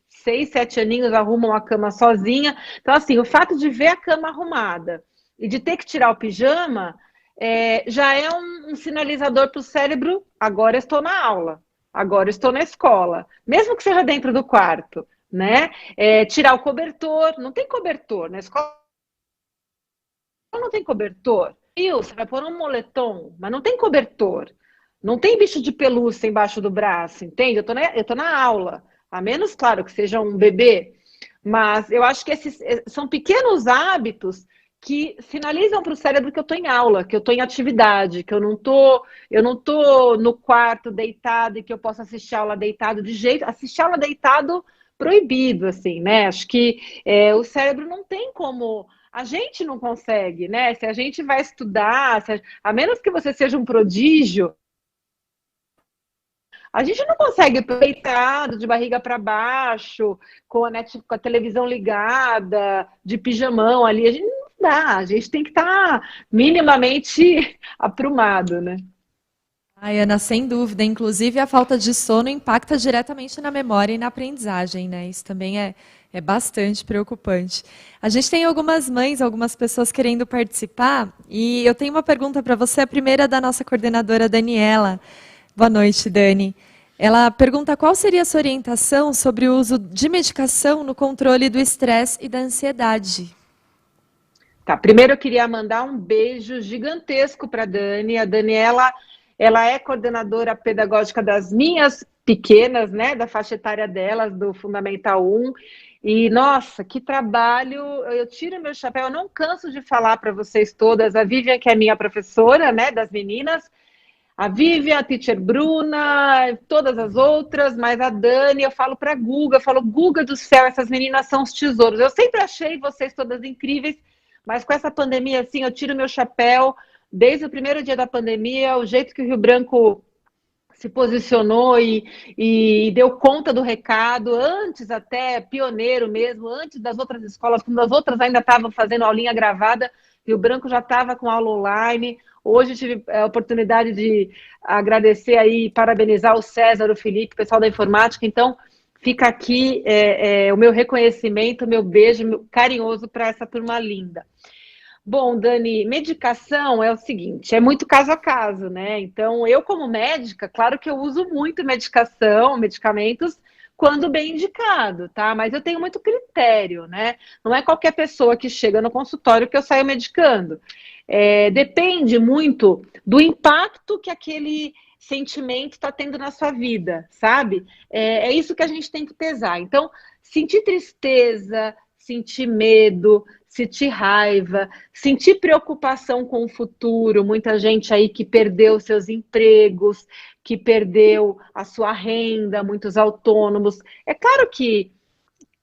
6, 7 aninhos, arrumam a cama sozinha. Então, assim, o fato de ver a cama arrumada e de ter que tirar o pijama já é um sinalizador para o cérebro, agora estou na aula, agora estou na escola, mesmo que seja dentro do quarto, né? Tirar o cobertor, não tem cobertor, na escola não tem cobertor. E você vai pôr um moletom, mas não tem cobertor. Não tem bicho de pelúcia embaixo do braço, entende? Eu tô na aula. A menos, claro, que seja um bebê. Mas eu acho que esses são pequenos hábitos que sinalizam para o cérebro que eu estou em aula, que eu estou em atividade, que eu não tô no quarto deitado e que eu posso assistir aula deitado assistir aula deitado proibido, assim, né? Acho que o cérebro não tem como. A gente não consegue, né? Se a gente vai estudar, a menos que você seja um prodígio, a gente não consegue deitado, de barriga para baixo, com a televisão ligada, de pijamão ali. A gente não dá, a gente tem que estar minimamente aprumado, né? Ai, Ana, sem dúvida. Inclusive, a falta de sono impacta diretamente na memória e na aprendizagem, né? Isso também é bastante preocupante. A gente tem algumas mães, algumas pessoas querendo participar, e eu tenho uma pergunta para você, a primeira da nossa coordenadora, Daniela. Boa noite, Dani. Ela pergunta qual seria a sua orientação sobre o uso de medicação no controle do estresse e da ansiedade. Tá, primeiro eu queria mandar um beijo gigantesco para a Dani. A Daniela, ela é coordenadora pedagógica das minhas pequenas, né, da faixa etária delas, do Fundamental 1. E, nossa, que trabalho, eu tiro meu chapéu, eu não canso de falar para vocês todas, a Vivian, que é minha professora, né, das meninas, a Vivian, a teacher Bruna, todas as outras, mas a Dani, eu falo para a Guga, eu falo, Guga do céu, essas meninas são os tesouros. Eu sempre achei vocês todas incríveis, mas com essa pandemia, assim, eu tiro meu chapéu, desde o primeiro dia da pandemia, o jeito que o Rio Branco se posicionou e deu conta do recado, antes até, pioneiro mesmo, antes das outras escolas, quando as outras ainda estavam fazendo aulinha gravada, Rio Branco já estava com aula online. Hoje tive a oportunidade de agradecer aí, parabenizar o César, o Felipe, o pessoal da informática. Então, fica aqui o meu reconhecimento, o meu beijo carinhoso para essa turma linda. Bom, Dani, medicação é o seguinte, é muito caso a caso, né? Então, eu como médica, claro que eu uso muito medicação, medicamentos, quando bem indicado, tá? Mas eu tenho muito critério, né? Não é qualquer pessoa que chega no consultório que eu saio medicando. Depende muito do impacto que aquele sentimento está tendo na sua vida, sabe? É isso que a gente tem que pesar. Então, sentir tristeza, sentir medo, sentir raiva, sentir preocupação com o futuro, muita gente aí que perdeu seus empregos, que perdeu a sua renda, muitos autônomos. É claro que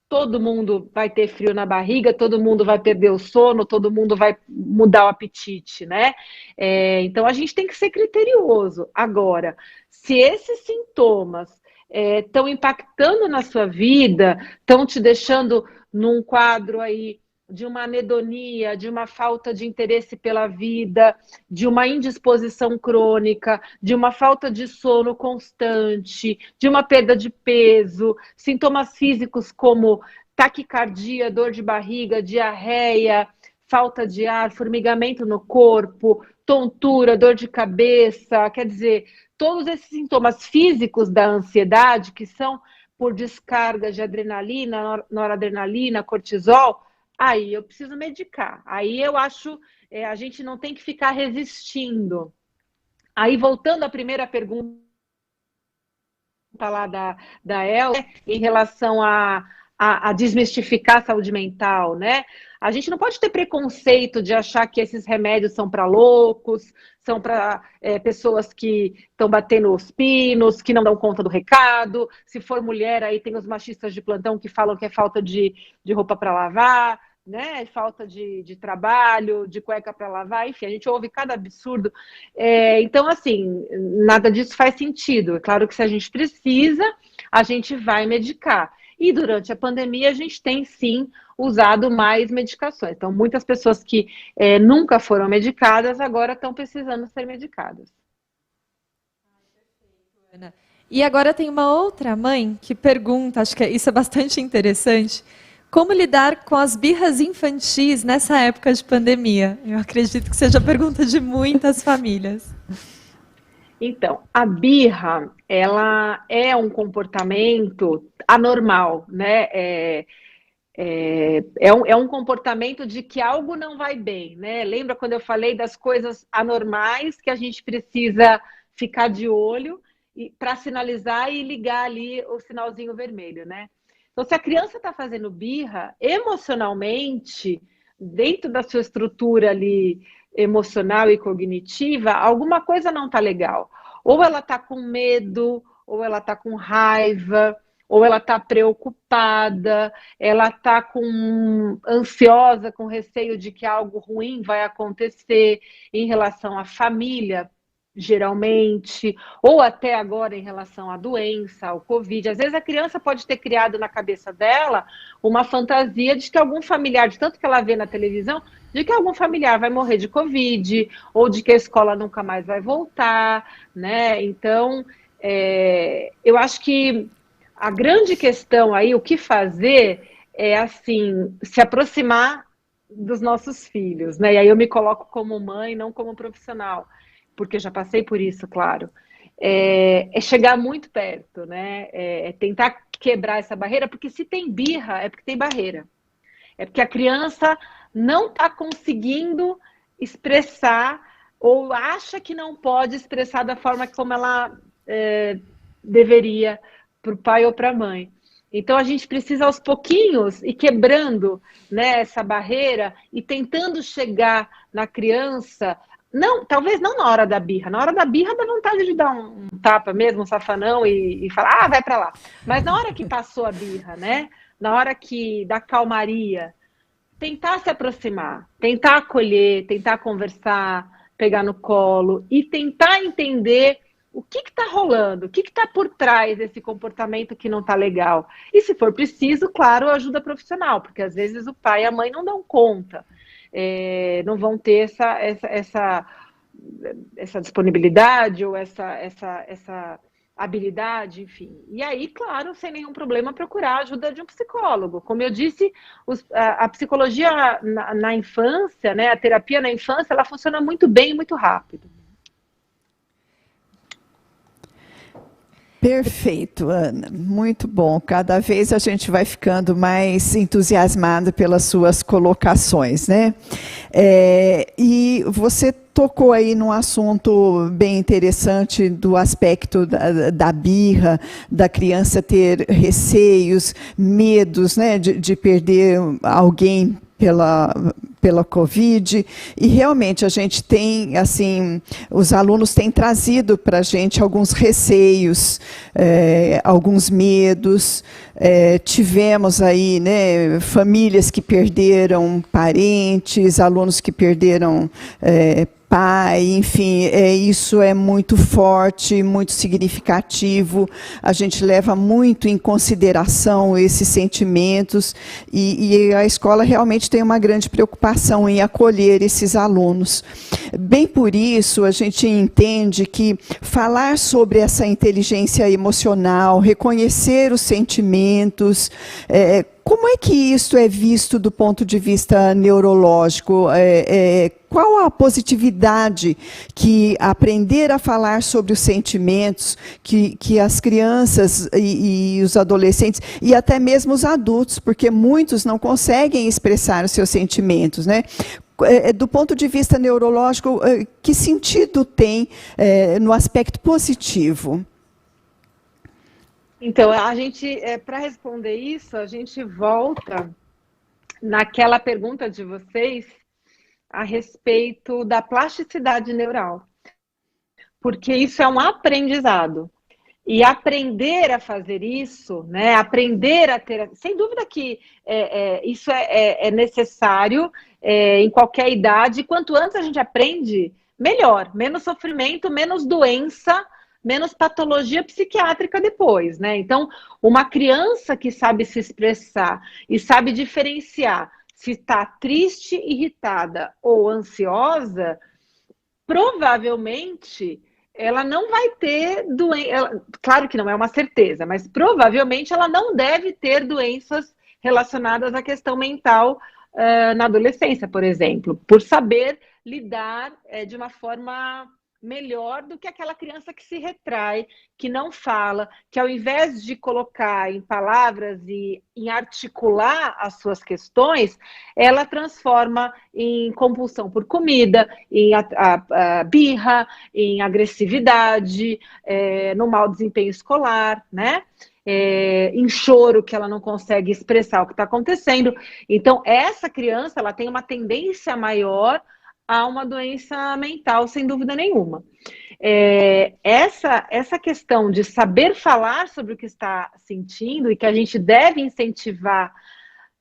todo mundo vai ter frio na barriga, todo mundo vai perder o sono, todo mundo vai mudar o apetite, né? Então a gente tem que ser criterioso. Agora, se esses sintomas estão impactando na sua vida, estão te deixando num quadro aí de uma anedonia, de uma falta de interesse pela vida, de uma indisposição crônica, de uma falta de sono constante, de uma perda de peso, sintomas físicos como taquicardia, dor de barriga, diarreia, falta de ar, formigamento no corpo, tontura, dor de cabeça, quer dizer, todos esses sintomas físicos da ansiedade, que são por descarga de adrenalina, noradrenalina, cortisol, aí eu preciso medicar. Aí eu acho, a gente não tem que ficar resistindo. Aí, voltando à primeira pergunta lá da El, em relação a a desmistificar a saúde mental, né? A gente não pode ter preconceito de achar que esses remédios são para loucos, são para pessoas que estão batendo os pinos, que não dão conta do recado. Se for mulher, aí tem os machistas de plantão que falam que é falta de roupa para lavar, né? Falta de trabalho, de cueca para lavar, enfim, a gente ouve cada absurdo. Então, assim, nada disso faz sentido. É claro que se a gente precisa, a gente vai medicar. E durante a pandemia a gente tem sim usado mais medicações. Então, muitas pessoas que nunca foram medicadas agora estão precisando ser medicadas. E agora tem uma outra mãe que pergunta, acho que isso é bastante interessante, como lidar com as birras infantis nessa época de pandemia? Eu acredito que seja a pergunta de muitas famílias. Então, a ela é um comportamento anormal, né? É um comportamento de que algo não vai bem, né? Lembra quando eu falei das coisas anormais que a gente precisa ficar de olho para sinalizar e ligar ali o sinalzinho vermelho, né? Então, se a criança está fazendo birra, emocionalmente, dentro da sua estrutura ali emocional e cognitiva, alguma coisa não está legal. Ou ela está com medo, ou ela está com raiva, ou ela está preocupada, ela está ansiosa, com receio de que algo ruim vai acontecer em relação à família, geralmente, ou até agora em relação à doença, ao Covid. Às vezes a criança pode ter criado na cabeça dela uma fantasia de que algum familiar, de tanto que ela vê na televisão, de que algum familiar vai morrer de Covid, ou de que a escola nunca mais vai voltar, né? Então, eu acho que a grande questão aí, o que fazer, é assim, se aproximar dos nossos filhos, né? E aí eu me coloco como mãe, não como profissional, porque já passei por isso, claro. É chegar muito perto, né? É tentar quebrar essa barreira, porque se tem birra, é porque tem barreira. É porque a criança não está conseguindo expressar ou acha que não pode expressar da forma como ela deveria para o pai ou para a mãe. Então, a gente precisa, aos pouquinhos, ir quebrando, né, essa barreira e tentando chegar na criança. Não, talvez não na hora da birra. Na hora da birra dá vontade de dar um tapa mesmo, um safanão e falar, vai para lá. Mas na hora que passou a birra, né? Na hora da calmaria, tentar se aproximar, tentar acolher, tentar conversar, pegar no colo e tentar entender o que está rolando, o que está por trás desse comportamento que não está legal. E se for preciso, claro, ajuda profissional, porque às vezes o pai e a mãe não dão conta. Não vão ter essa disponibilidade ou essa habilidade, enfim. E aí, claro, sem nenhum problema, procurar a ajuda de um psicólogo. Como eu disse, a psicologia na infância, né, a terapia na infância, ela funciona muito bem e muito rápido. Perfeito, Ana. Muito bom. Cada vez a gente vai ficando mais entusiasmado pelas suas colocações, né? E você tocou aí num assunto bem interessante do aspecto da birra, da criança ter receios, medos, né, de perder alguém pela Covid, e realmente a gente tem, assim, os alunos têm trazido para a gente alguns receios, alguns medos, tivemos aí, né, famílias que perderam parentes, alunos que perderam pai, enfim, isso é muito forte, muito significativo, a gente leva muito em consideração esses sentimentos e a escola realmente tem uma grande preocupação em acolher esses alunos. Bem por isso, a gente entende que falar sobre essa inteligência emocional, reconhecer os sentimentos, como é que isso é visto do ponto de vista neurológico? Qual a positividade que aprender a falar sobre os sentimentos, que as crianças e os adolescentes, e até mesmo os adultos, porque muitos não conseguem expressar os seus sentimentos, né? Do ponto de vista neurológico, que sentido tem no aspecto positivo? Então, a gente, para responder isso, a gente volta naquela pergunta de vocês a respeito da plasticidade neural, porque isso é um aprendizado. E aprender a fazer isso, né? Aprender a ter, sem dúvida que isso é necessário em qualquer idade. Quanto antes a gente aprende, melhor. Menos sofrimento, menos doença, menos patologia psiquiátrica depois, né? Então, uma criança que sabe se expressar e sabe diferenciar se está triste, irritada ou ansiosa, provavelmente ela não vai ter doença. Claro que não é uma certeza, mas provavelmente ela não deve ter doenças relacionadas à questão mental na adolescência, por exemplo, por saber lidar de uma forma melhor do que aquela criança que se retrai, que não fala, que ao invés de colocar em palavras e em articular as suas questões, ela transforma em compulsão por comida, em a birra, em agressividade, no mau desempenho escolar, né? Em choro, que ela não consegue expressar o que está acontecendo. Então, essa criança ela tem uma tendência maior a uma doença mental, sem dúvida nenhuma. Essa questão de saber falar sobre o que está sentindo e que a gente deve incentivar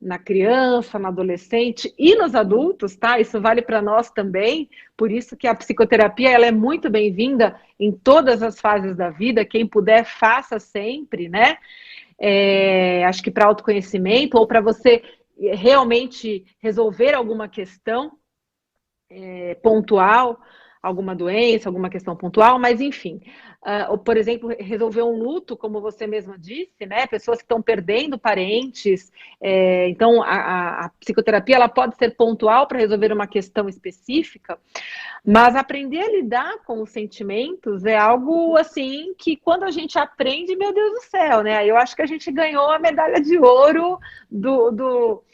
na criança, no adolescente e nos adultos, tá? Isso vale para nós também, por isso que a psicoterapia ela é muito bem-vinda em todas as fases da vida, quem puder, faça sempre, né? Acho que para autoconhecimento ou para você realmente resolver alguma questão pontual, alguma doença, alguma questão pontual, mas enfim, ou, por exemplo, resolver um luto, como você mesma disse, né? Pessoas que estão perdendo parentes, então a psicoterapia ela pode ser pontual para resolver uma questão específica, mas aprender a lidar com os sentimentos é algo assim que quando a gente aprende, meu Deus do céu, né? Eu acho que a gente ganhou a medalha de ouro do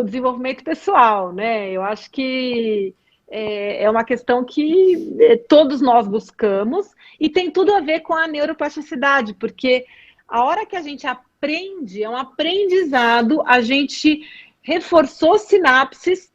desenvolvimento pessoal, né? Eu acho que é uma questão que todos nós buscamos e tem tudo a ver com a neuroplasticidade, porque a hora que a gente aprende, é um aprendizado, a gente reforçou sinapses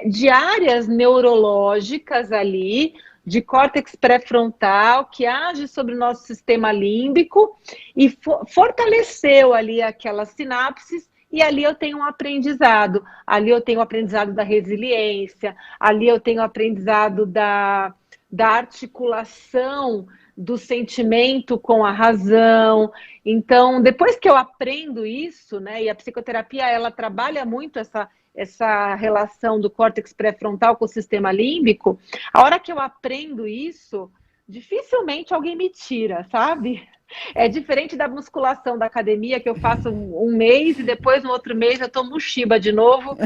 de áreas neurológicas ali, de córtex pré-frontal, que age sobre o nosso sistema límbico e fortaleceu ali aquelas sinapses. E ali eu tenho um aprendizado, ali eu tenho o aprendizado da resiliência, ali eu tenho o aprendizado da articulação do sentimento com a razão. Então, depois que eu aprendo isso, né, e a psicoterapia, ela trabalha muito essa relação do córtex pré-frontal com o sistema límbico, a hora que eu aprendo isso, dificilmente alguém me tira, sabe? É diferente da musculação da academia, que eu faço um mês e depois no outro mês eu tô mochiba de novo,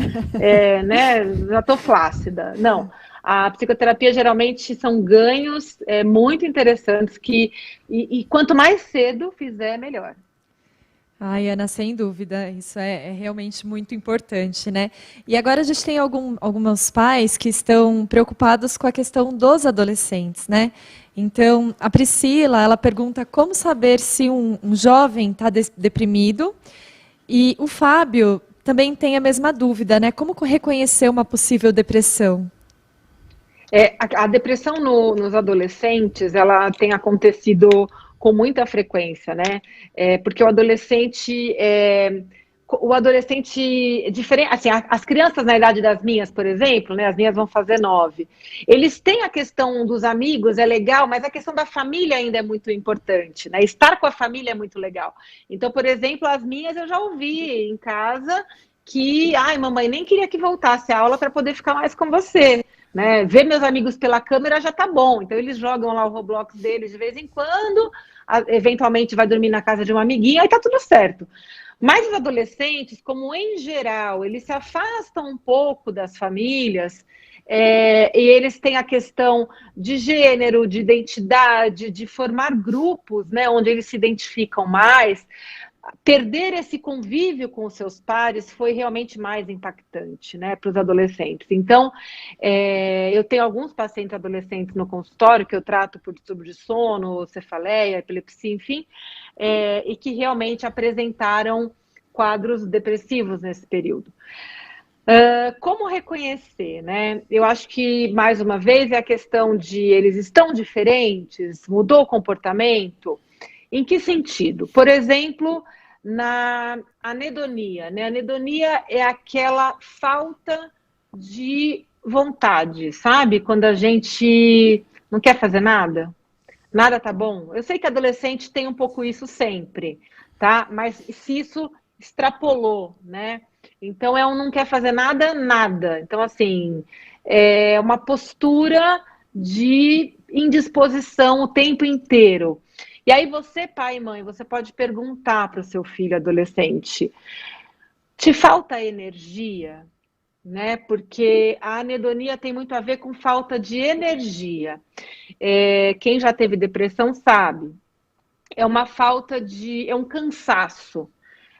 né? Já tô flácida. Não, a psicoterapia geralmente são ganhos muito interessantes e quanto mais cedo fizer, melhor. Ai, Ana, sem dúvida, isso é realmente muito importante, né? E agora a gente tem alguns pais que estão preocupados com a questão dos adolescentes, né? Então, a Priscila, ela pergunta como saber se um jovem está deprimido, e o Fábio também tem a mesma dúvida, né? Como reconhecer uma possível depressão? A depressão nos adolescentes, ela tem acontecido com muita frequência, né? Porque o adolescente diferente, assim, as crianças na idade das minhas, por exemplo, né? As minhas vão fazer 9. Eles têm a questão dos amigos, é legal, mas a questão da família ainda é muito importante, né? Estar com a família é muito legal. Então, por exemplo, as minhas eu já ouvi em casa que, ai, mamãe, nem queria que voltasse a aula para poder ficar mais com você. Né? Ver meus amigos pela câmera já tá bom. Então eles jogam lá o Roblox deles de vez em quando, eventualmente vai dormir na casa de uma amiguinha, aí tá tudo certo. Mas os adolescentes, como em geral, eles se afastam um pouco das famílias, e eles têm a questão de gênero, de identidade, de formar grupos, né, onde eles se identificam mais. perder esse convívio com os seus pares foi realmente mais impactante, né, para os adolescentes. Então, eu tenho alguns pacientes adolescentes no consultório que eu trato por distúrbio de sono, cefaleia, epilepsia, enfim, e que realmente apresentaram quadros depressivos nesse período. Como reconhecer, né? Eu acho que, mais uma vez, é a questão de eles estão diferentes, mudou o comportamento. Em que sentido? Por exemplo, na anedonia, né? A anedonia é aquela falta de vontade, sabe? Quando a gente não quer fazer nada, nada tá bom. Eu sei que adolescente tem um pouco isso sempre, tá? Mas se isso extrapolou, né? Então é um não quer fazer nada, nada. Então, assim, é uma postura de indisposição o tempo inteiro. E aí você, pai e mãe, você pode perguntar para o seu filho adolescente: te falta energia? Né? Porque a anedonia tem muito a ver com falta de energia. Quem já teve depressão sabe. É uma falta de... é um cansaço.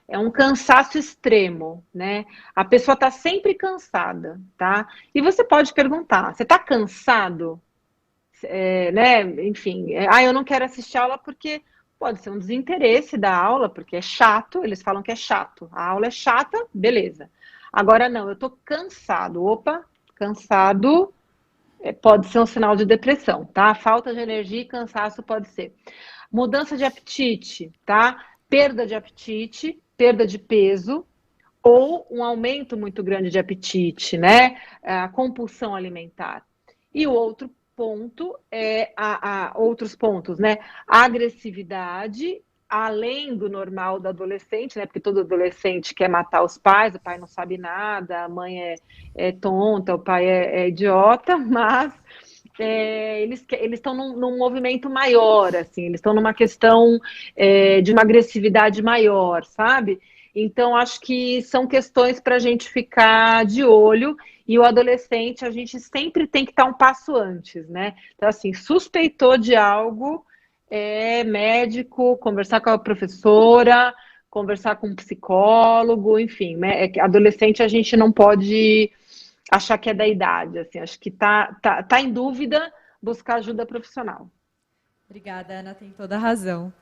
É um cansaço extremo, né? A pessoa está sempre cansada, tá? E você pode perguntar: você está cansado? Né? Enfim, eu não quero assistir aula porque pode ser um desinteresse da aula, porque é chato, eles falam que é chato. A aula é chata, beleza. Agora não, eu estou cansado. Opa, cansado pode ser um sinal de depressão, tá? Falta de energia e cansaço pode ser. Mudança de apetite, tá? Perda de apetite, perda de peso, ou um aumento muito grande de apetite, né? A compulsão alimentar. E o outro ponto é outros pontos, né? A agressividade, além do normal do adolescente, né? Porque todo adolescente quer matar os pais, o pai não sabe nada, a mãe é tonta, o pai é idiota, mas eles estão num movimento maior, assim, eles estão numa questão de uma agressividade maior, sabe? Então, acho que são questões para a gente ficar de olho, e o adolescente, a gente sempre tem que estar um passo antes, né? Então, assim, suspeitou de algo, médico, conversar com a professora, conversar com um psicólogo, enfim, né? Adolescente a gente não pode achar que é da idade, assim, acho que tá em dúvida, buscar ajuda profissional. Obrigada, Ana, tem toda a razão.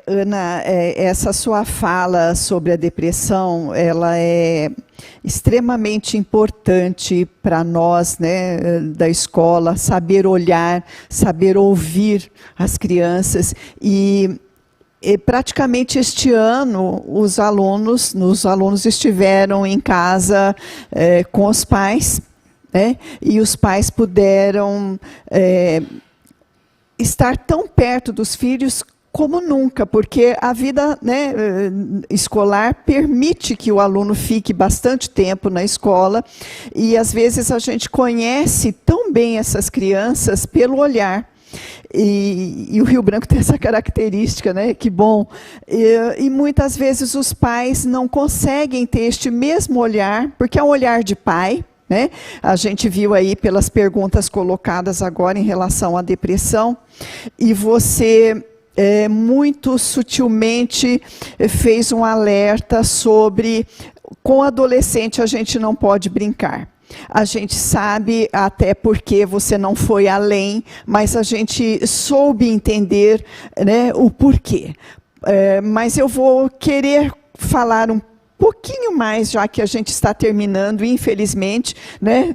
Ana, essa sua fala sobre a depressão, ela é extremamente importante para nós, né, da escola, saber olhar, saber ouvir as crianças. E praticamente este ano, os alunos estiveram em casa com os pais, né, e os pais puderam estar tão perto dos filhos como nunca, porque a vida, né, escolar permite que o aluno fique bastante tempo na escola, e às vezes a gente conhece tão bem essas crianças pelo olhar. E o Rio Branco tem essa característica, né? Que bom. E muitas vezes os pais não conseguem ter este mesmo olhar, porque é um olhar de pai, né? A gente viu aí pelas perguntas colocadas agora em relação à depressão, e você muito sutilmente fez um alerta sobre: com adolescente a gente não pode brincar. A gente sabe, até porque você não foi além, mas a gente soube entender, né, o porquê. Mas eu vou querer falar um pouquinho mais, já que a gente está terminando, infelizmente, né,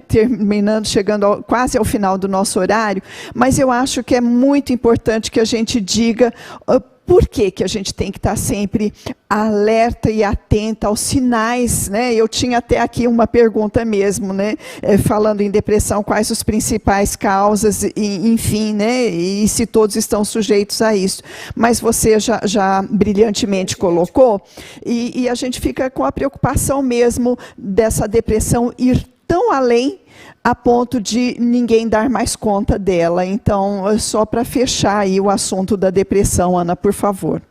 chegando quase ao final do nosso horário, mas eu acho que é muito importante que a gente diga por que a gente tem que estar sempre alerta e atenta aos sinais, né? Eu tinha até aqui uma pergunta mesmo, né? Falando em depressão, quais as principais causas, enfim, né? E se todos estão sujeitos a isso. Mas você já brilhantemente colocou, e a gente fica com a preocupação mesmo dessa depressão ir tão além a ponto de ninguém dar mais conta dela. Então, só para fechar aí o assunto da depressão, Ana, por favor.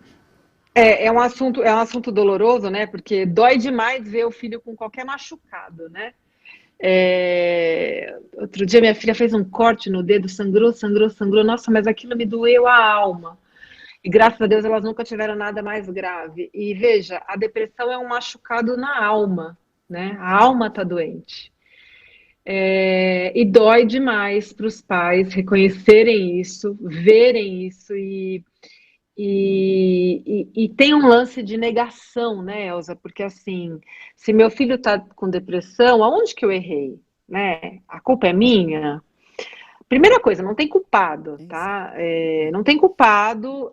É um assunto doloroso, né? Porque dói demais ver o filho com qualquer machucado, né? Outro dia minha filha fez um corte no dedo, sangrou. Nossa, mas aquilo me doeu a alma. E graças a Deus elas nunca tiveram nada mais grave. E veja, a depressão é um machucado na alma, né? A alma está doente. E dói demais para os pais reconhecerem isso, verem isso e tem um lance de negação, né, Elza? Porque assim, se meu filho está com depressão, aonde que eu errei? Né? A culpa é minha? Primeira coisa, não tem culpado, tá? Não tem culpado.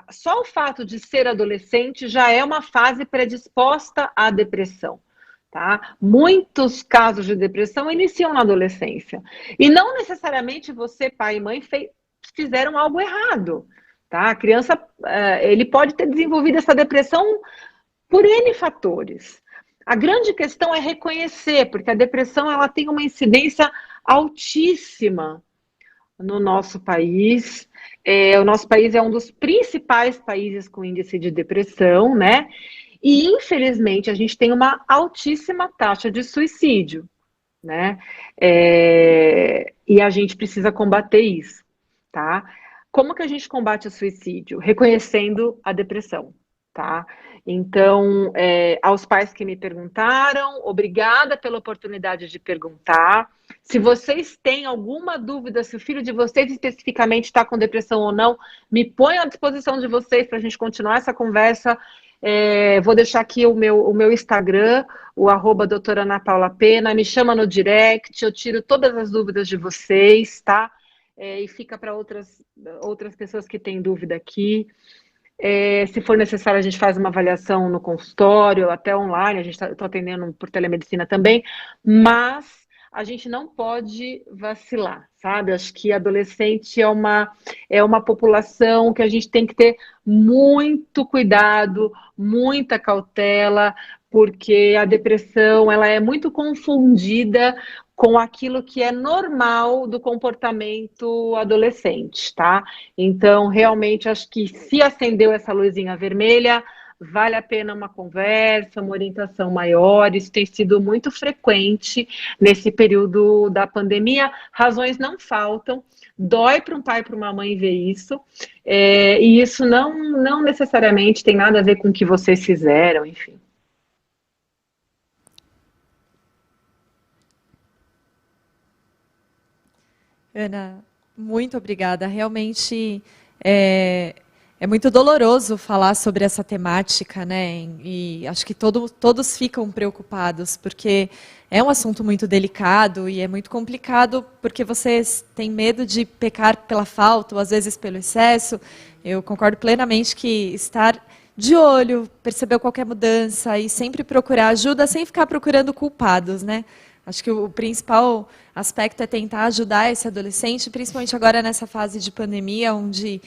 Só o fato de ser adolescente já é uma fase predisposta à depressão. Tá? Muitos casos de depressão iniciam na adolescência. E não necessariamente você, pai e mãe, fizeram algo errado. Tá? A criança, ele pode ter desenvolvido essa depressão por N fatores. A grande questão é reconhecer, porque a depressão ela tem uma incidência altíssima no nosso país. O nosso país é um dos principais países com índice de depressão, né? E, infelizmente, a gente tem uma altíssima taxa de suicídio, né? E a gente precisa combater isso, tá? Como que a gente combate o suicídio? Reconhecendo a depressão, tá? Então, aos pais que me perguntaram, obrigada pela oportunidade de perguntar. Se vocês têm alguma dúvida se o filho de vocês especificamente está com depressão ou não, me ponho à disposição de vocês para a gente continuar essa conversa. Vou deixar aqui o meu Instagram, o @doutora Ana Paula Pena, me chama no direct, eu tiro todas as dúvidas de vocês, tá? E fica para outras pessoas que têm dúvida aqui. Se for necessário, a gente faz uma avaliação no consultório, até online, a gente está atendendo por telemedicina também, mas a gente não pode vacilar, sabe? Acho que adolescente é uma população que a gente tem que ter muito cuidado, muita cautela, porque a depressão ela é muito confundida com aquilo que é normal do comportamento adolescente, tá? Então, realmente, acho que se acendeu essa luzinha vermelha, vale a pena uma conversa, uma orientação maior. Isso tem sido muito frequente nesse período da pandemia. Razões não faltam. Dói para um pai e para uma mãe ver isso. E isso não necessariamente tem nada a ver com o que vocês fizeram, enfim. Ana, muito obrigada. Realmente é muito doloroso falar sobre essa temática, né? E acho que todos ficam preocupados, porque é um assunto muito delicado e é muito complicado, porque vocês têm medo de pecar pela falta, ou às vezes pelo excesso. Eu concordo plenamente que estar de olho, perceber qualquer mudança e sempre procurar ajuda, sem ficar procurando culpados, né? Acho que o principal aspecto é tentar ajudar esse adolescente, principalmente agora nessa fase de pandemia, onde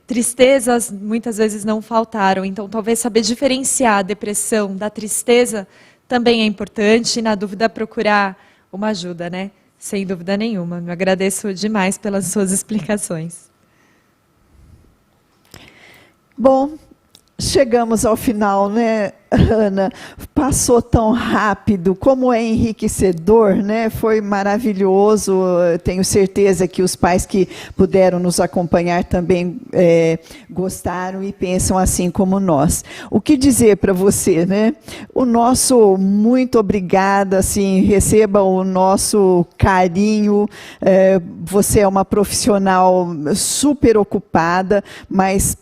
tristezas muitas vezes não faltaram. Então, talvez saber diferenciar a depressão da tristeza também é importante, e, na dúvida, procurar uma ajuda, né? Sem dúvida nenhuma. Eu agradeço demais pelas suas explicações. Bom, chegamos ao final, né, Ana? Passou tão rápido, como é enriquecedor, né? Foi maravilhoso. Eu tenho certeza que os pais que puderam nos acompanhar também gostaram e pensam assim como nós. O que dizer para você, né? O nosso muito obrigada, assim, receba o nosso carinho. Você é uma profissional super ocupada, mas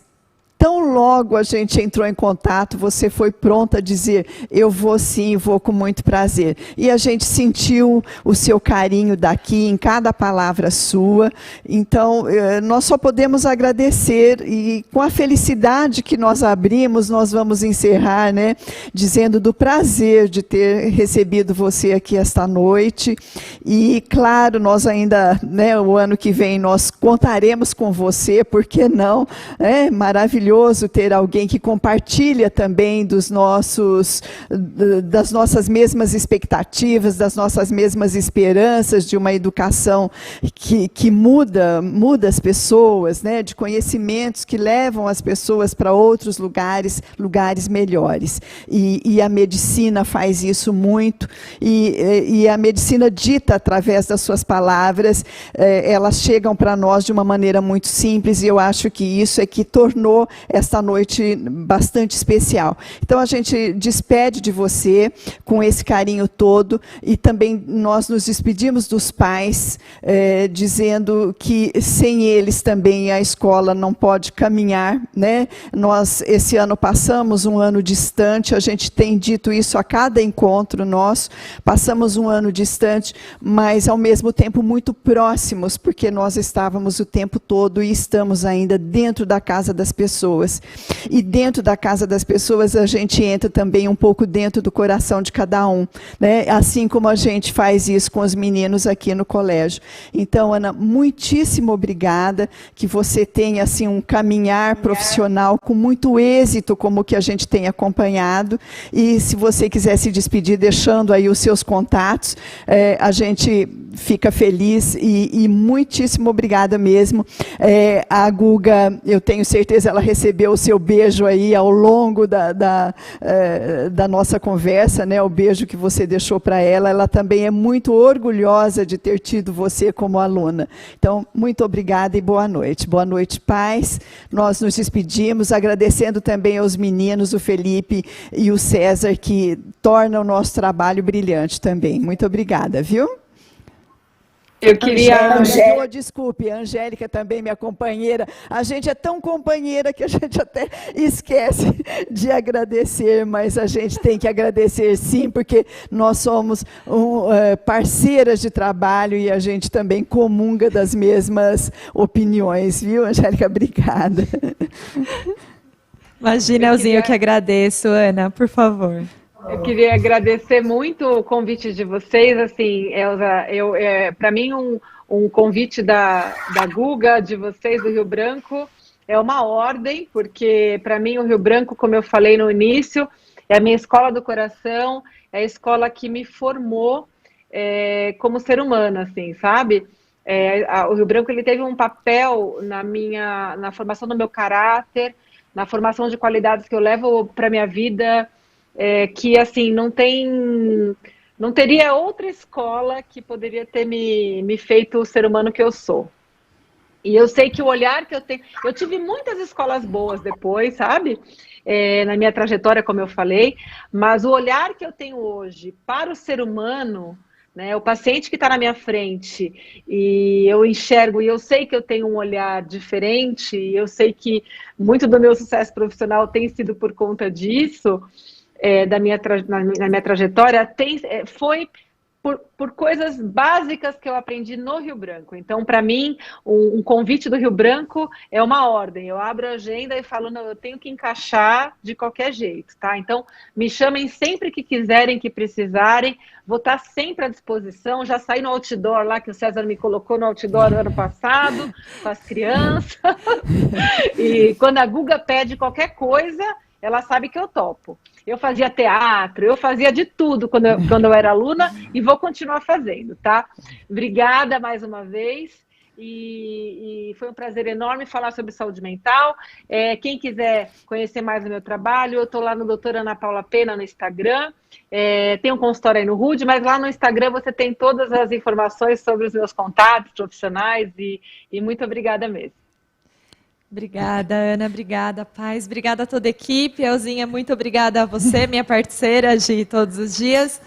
tão logo a gente entrou em contato, você foi pronta a dizer, eu vou sim, vou com muito prazer. E a gente sentiu o seu carinho daqui, em cada palavra sua. Então, nós só podemos agradecer, e com a felicidade que nós abrimos, nós vamos encerrar, né, dizendo do prazer de ter recebido você aqui esta noite. E, claro, nós ainda, né, o ano que vem, nós contaremos com você, por que não? É maravilhoso maravilhoso ter alguém que compartilha também das nossas mesmas expectativas, das nossas mesmas esperanças de uma educação que muda as pessoas, né? De conhecimentos que levam as pessoas para outros lugares melhores. E a medicina faz isso muito, e a medicina dita através das suas palavras, elas chegam para nós de uma maneira muito simples, e eu acho que isso é que tornou esta noite bastante especial. Então a gente despede de você com esse carinho todo, e também nós nos despedimos dos pais, dizendo que sem eles também a escola não pode caminhar, né? Nós esse ano passamos um ano distante, a gente tem dito isso a cada encontro nosso, passamos um ano distante, mas ao mesmo tempo muito próximos, porque nós estávamos o tempo todo e estamos ainda dentro da casa das pessoas. E dentro da casa das pessoas a gente entra também um pouco dentro do coração de cada um, né? Assim como a gente faz isso com os meninos aqui no colégio. Então, Ana, muitíssimo obrigada, que você tenha assim um caminhar profissional com muito êxito, como o que a gente tem acompanhado. E se você quiser se despedir, deixando aí os seus contatos, a gente fica feliz, e muitíssimo obrigada mesmo. A Guga, eu tenho certeza, ela recebeu o seu beijo aí ao longo da nossa conversa, né? O beijo que você deixou para ela. Ela também é muito orgulhosa de ter tido você como aluna. Então, muito obrigada e boa noite. Boa noite, pais. Nós nos despedimos, agradecendo também aos meninos, o Felipe e o César, que tornam o nosso trabalho brilhante também. Muito obrigada, viu? Eu queria... Desculpe, a Angélica também, minha companheira. A gente é tão companheira que a gente até esquece de agradecer, mas a gente tem que agradecer sim, porque nós somos parceiras de trabalho e a gente também comunga das mesmas opiniões, viu, Angélica? Obrigada. Imagina, Elzinha, eu que agradeço. Ana, por favor. Eu queria agradecer muito o convite de vocês, assim, Elza, para mim um convite da Guga, de vocês do Rio Branco, é uma ordem, porque para mim o Rio Branco, como eu falei no início, é a minha escola do coração, é a escola que me formou como ser humano, assim, sabe? O Rio Branco, ele teve um papel na formação do meu caráter, na formação de qualidades que eu levo para minha vida, que assim não teria outra escola que poderia ter me feito o ser humano que eu sou. E eu sei que o olhar que eu tenho... Eu tive muitas escolas boas depois, sabe? Na minha trajetória, como eu falei, mas o olhar que eu tenho hoje para o ser humano, né, o paciente que está na minha frente, e eu enxergo, e eu sei que eu tenho um olhar diferente, e eu sei que muito do meu sucesso profissional tem sido por conta disso, na minha trajetória, foi por coisas básicas que eu aprendi no Rio Branco. Então, para mim, um convite do Rio Branco é uma ordem. Eu abro a agenda e falo, não, eu tenho que encaixar de qualquer jeito, tá? Então, me chamem sempre que quiserem, que precisarem. Vou estar sempre à disposição. Já saí no outdoor lá, que o César me colocou no outdoor ano passado, com as crianças. E quando a Guga pede qualquer coisa, ela sabe que eu topo. Eu fazia teatro, eu fazia de tudo quando eu era aluna e vou continuar fazendo, tá? Obrigada mais uma vez e foi um prazer enorme falar sobre saúde mental. Quem quiser conhecer mais o meu trabalho, eu estou lá no Doutora Ana Paula Pena no Instagram, tem um consultório aí no RUD, mas lá no Instagram você tem todas as informações sobre os meus contatos profissionais e muito obrigada mesmo. Obrigada, Ana, obrigada, Paz, obrigada a toda a equipe. Elzinha, muito obrigada a você, minha parceira de todos os dias.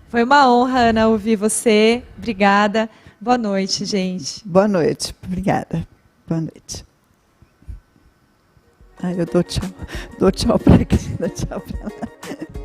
Foi uma honra, Ana, ouvir você. Obrigada. Boa noite, gente. Boa noite, obrigada. Boa noite. Eu dou tchau para quem dá tchau para ela.